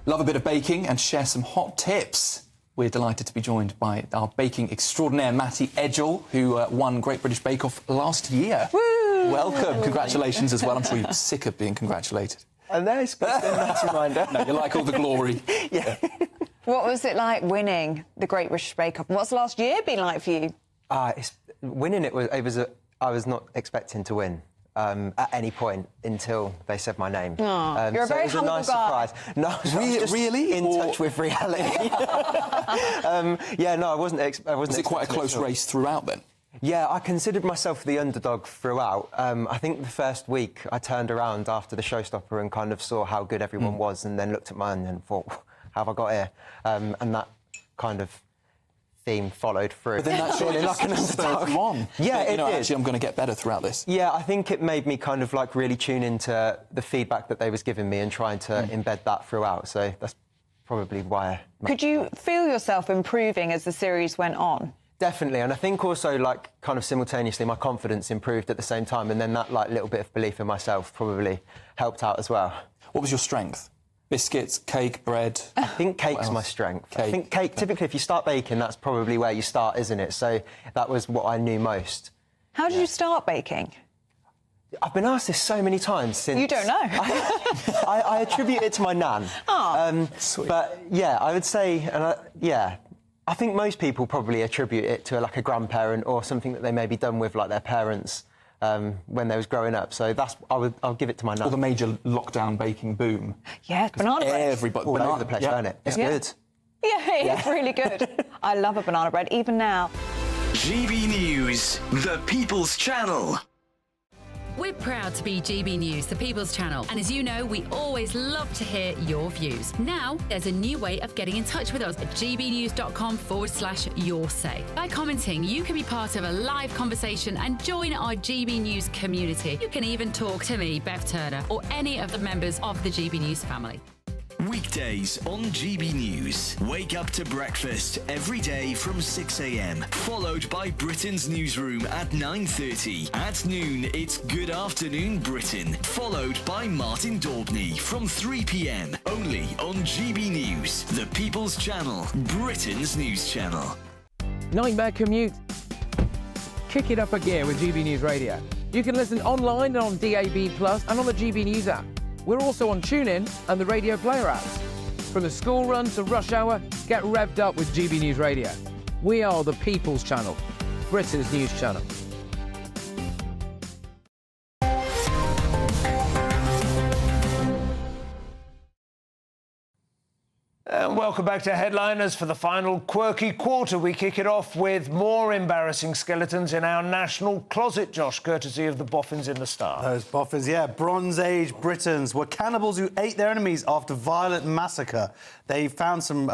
Love a bit of baking and share some hot tips. We're delighted to be joined by our baking extraordinaire, Matty Edgell, who won Great British Bake Off last year. Woo! Welcome. Congratulations as well. I'm sure you're sick of being congratulated. And there's that reminder. No, you like all the glory. Yeah. What was it like winning the Great British Bake Off? What's the last year been like for you? Winning I was not expecting to win. At any point until they said my name. You're a very humble nice guy. Surprise. No, I was just really in touch with reality. I wasn't. Was it quite a close race throughout then? Yeah, I considered myself the underdog throughout. I think the first week I turned around after the showstopper and kind of saw how good everyone was, and then looked at mine and thought, how have I got here? And that kind of theme followed through. But then that's surely like an underdog. Yeah, it did. Actually, I'm going to get better throughout this. Yeah, I think it made me kind of like really tune into the feedback that they was giving me and trying to embed that throughout. So that's probably why. Could you feel yourself improving as the series went on? Definitely, and I think also like kind of simultaneously my confidence improved at the same time, and then that like little bit of belief in myself probably helped out as well. What was your strength? Biscuits, cake, bread? I think cake's my strength. Cake. I think cake, typically, if you start baking, that's probably where you start, isn't it? So that was what I knew most. How did you start baking? I've been asked this so many times since... You don't know. I attribute it to my nan. But, yeah, I would say... I think most people probably attribute it to, like, a grandparent or something that they maybe done with, like, their parents when they was growing up. So that's... I'll give it to my nan. Or the major lockdown baking boom. Yeah, banana bread. Everybody... All over the place, don't it? It's good. Yeah, it's really good. I love a banana bread, even now. GB News, the People's Channel. We're proud to be GB News, the People's Channel. And as you know, we always love to hear your views. Now, there's a new way of getting in touch with us at gbnews.com/yoursay. By commenting, you can be part of a live conversation and join our GB News community. You can even talk to me, Bev Turner, or any of the members of the GB News family. Weekdays on GB News. Wake up to breakfast every day from 6 a.m. Followed by Britain's newsroom at 9:30. At noon, it's Good Afternoon Britain. Followed by Martin Daubney from 3 p.m. Only on GB News, the People's Channel, Britain's news channel. Nightmare commute? Kick it up a gear with GB News Radio. You can listen online and on DAB+ and on the GB News app. We're also on TuneIn and the Radio Player apps. From the school run to rush hour, get revved up with GB News Radio. We are the People's Channel, Britain's news channel. And welcome back to Headliners for the final quirky quarter. We kick it off with more embarrassing skeletons in our national closet, Josh, courtesy of the boffins in the Star. Those boffins, yeah. Bronze Age Britons were cannibals who ate their enemies after violent massacre. They found some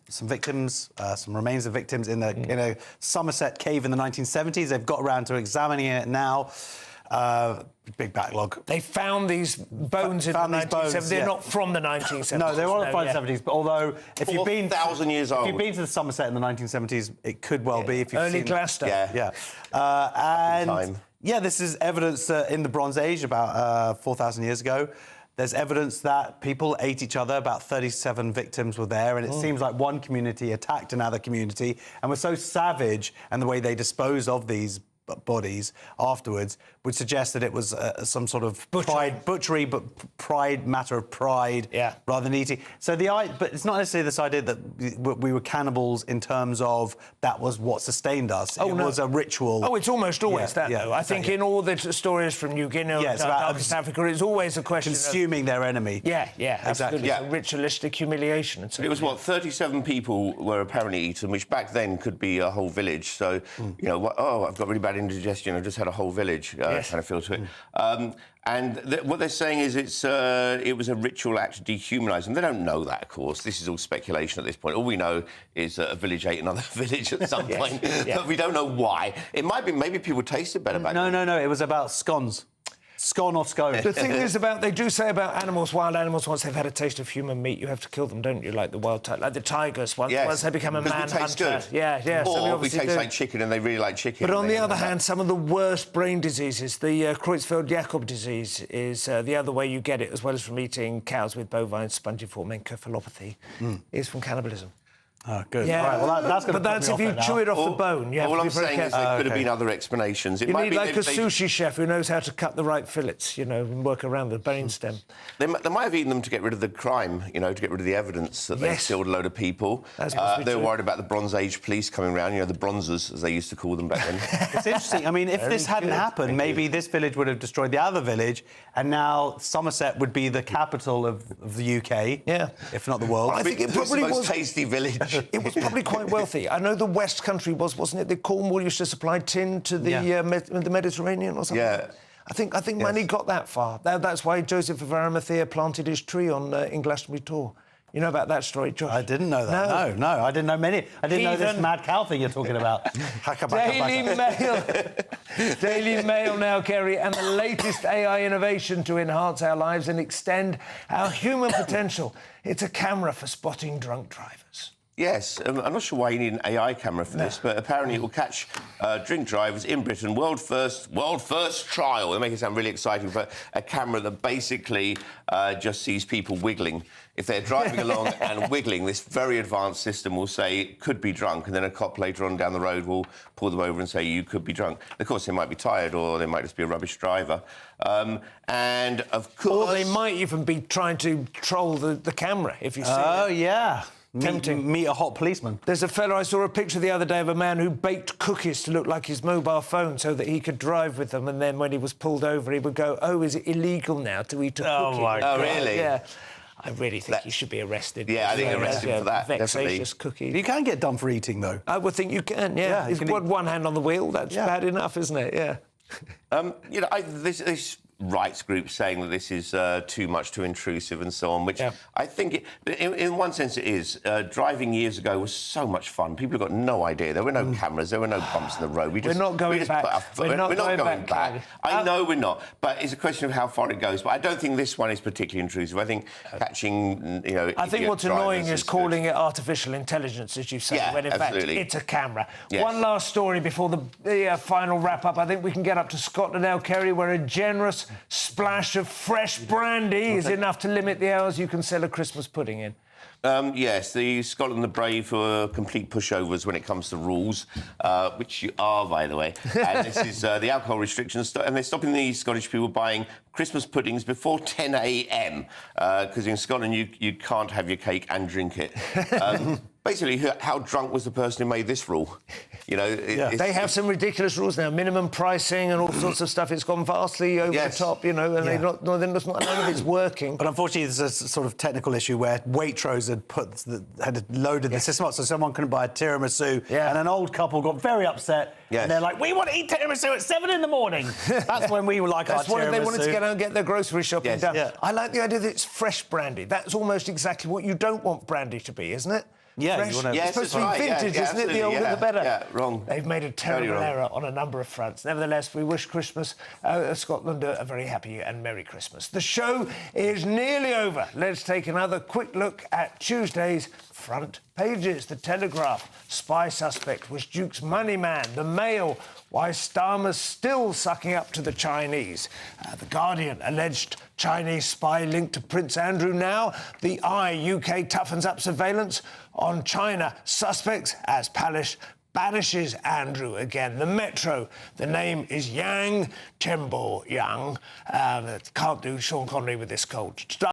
victims, some remains of victims in a Somerset cave in the 1970s. They've got around to examining it now. Big backlog. They found these bones in the 1970s. They're not from the 1970s. No, they were from the 1970s. But although, if you've been 4,000 years old, if you've been to the Somerset in the 1970s, it could well be. If you've Early seen Gloucester. This is evidence in the Bronze Age, about 4,000 years ago. There's evidence that people ate each other. About 37 victims were there, and it seems like one community attacked another community and were so savage, and the way they disposed of these bodies afterwards would suggest that it was some sort of butchery, but matter of pride, rather than eating. So but it's not necessarily this idea that we were cannibals in terms of that was what sustained us. It was a ritual. Oh, it's almost always that, though. I think in all the stories from New Guinea and Darkest Africa, it's always a question consuming their enemy. Yeah, exactly. Absolutely. Yeah. Ritualistic humiliation. And so it was, 37 people were apparently eaten, which back then could be a whole village. So, I've got really bad indigestion, I just had a whole village kind of feel to it. And what they're saying is it was a ritual act to dehumanise them. They don't know that, of course. This is all speculation at this point. All we know is that a village ate another village at some point, but we don't know why. It might be maybe people tasted better back then. No, it was about scones. Scone or scone. The thing is they do say about animals, wild animals, once they've had a taste of human meat, you have to kill them, don't you? Like the like the tigers, once they become a man-hunter. Yeah. Or we taste like chicken and they really like chicken. But on the other hand, some of the worst brain diseases, the Creutzfeldt-Jakob disease is the other way you get it, as well as from eating cows with bovine spongiform encephalopathy, is from cannibalism. Oh, good. Yeah, Right, well, that's going to. but that's if you chew it off the bone. You have all to be I'm very saying is careful. there could have been other explanations. It You might need be like a they- sushi chef who knows how to cut the right fillets, you know, and work around the brainstem. They might have eaten them to get rid of the crime, you know, to get rid of the evidence that they killed a load of people. That's must be they were true. worried about the Bronze Age police coming around, you know, the Bronzers, as they used to call them back then. It's interesting. I mean, if this hadn't happened, maybe this village would have destroyed the other village, and now Somerset would be the capital of the UK. Yeah. If not the world. I think it It's the probably most was tasty village. It was probably quite wealthy. I know the West Country wasn't it? The Cornwall used to supply tin to the the Mediterranean or something. Yeah. I think money got that far. That's why Joseph of Arimathea planted his tree on in Glastonbury Tor. You know about that story, Josh? I didn't know that. No, I didn't know many. I didn't know this mad cow thing you're talking about. Daily Mail now, Kerry, and the latest AI innovation to enhance our lives and extend our human potential. It's a camera for spotting drunk drivers. Yes, I'm not sure why you need an AI camera for this, but apparently it will catch drink drivers in Britain. World first trial. They make it sound really exciting, but a camera that basically just sees people wiggling. If they're driving along and wiggling, this very advanced system will say, could be drunk, and then a cop later on down the road will pull them over and say, you could be drunk. Of course, they might be tired, or they might just be a rubbish driver. And, of course... Or they might even be trying to troll the camera, if you see Oh, it. yeah. Tempting. Meet a hot policeman. There's a fella, I saw a picture the other day of a man who baked cookies to look like his mobile phone so that he could drive with them, and then when he was pulled over, he would go, oh, is it illegal now to eat a cookie? My God. Oh, really? Yeah. I really think he should be arrested. Yeah, I think arrested for that, vexatious definitely. cookies. You can get done for eating, though. I would think you can, yeah. you If can you put one hand on the wheel, that's bad enough, isn't it? Yeah. You know, this rights group saying that this is too much, too intrusive and so on, which I think, in one sense it is. Driving years ago was so much fun. People have got no idea. There were no cameras, there were no bumps in the road. We're not going back. We're not going back. I know we're not, but it's a question of how far it goes. But I don't think this one is particularly intrusive. I think catching, you know... I think idiot what's annoying drivers is calling it artificial intelligence, as you say, when in absolutely. fact it's a camera. Yes. One last story before the final wrap-up. I think we can get up to Scotland now, Kerry, where a generous splash of fresh brandy is enough to limit the hours you can sell a Christmas pudding in. Yes, the Scotland the Brave who are complete pushovers when it comes to rules, which you are, by the way. And this is the alcohol restrictions, and they're stopping the Scottish people buying Christmas puddings before 10 a.m. Because in Scotland you can't have your cake and drink it. Basically, how drunk was the person who made this rule? You know, they have some ridiculous rules now, minimum pricing and all sorts of stuff. It's gone vastly over the top, you know, and none of it's working. But unfortunately, there's a sort of technical issue where Waitrose had loaded the system up so someone couldn't buy a tiramisu, and an old couple got very upset. And they're like, we want to eat tiramisu at 7 in the morning. That's when we were like our tiramisu. They wanted to get out and get their grocery shopping done. Yeah. I like the idea that it's fresh brandy. That's almost exactly what you don't want brandy to be, isn't it? Yeah, fresh. you want to... It's supposed to be vintage, isn't it? The older, the better. Yeah, wrong. They've made a terrible error on a number of fronts. Nevertheless, we wish Scotland a very happy and Merry Christmas. The show is nearly over. Let's take another quick look at Tuesday's front pages. The Telegraph, spy suspect was Duke's money man. The Mail, why Starmer's still sucking up to the Chinese. The Guardian, alleged Chinese spy linked to Prince Andrew now. The Eye, UK toughens up surveillance on China. Suspects as Palace banishes Andrew again. The Metro, the name is Yang Tembo Yang. Can't do Sean Connery with this cold.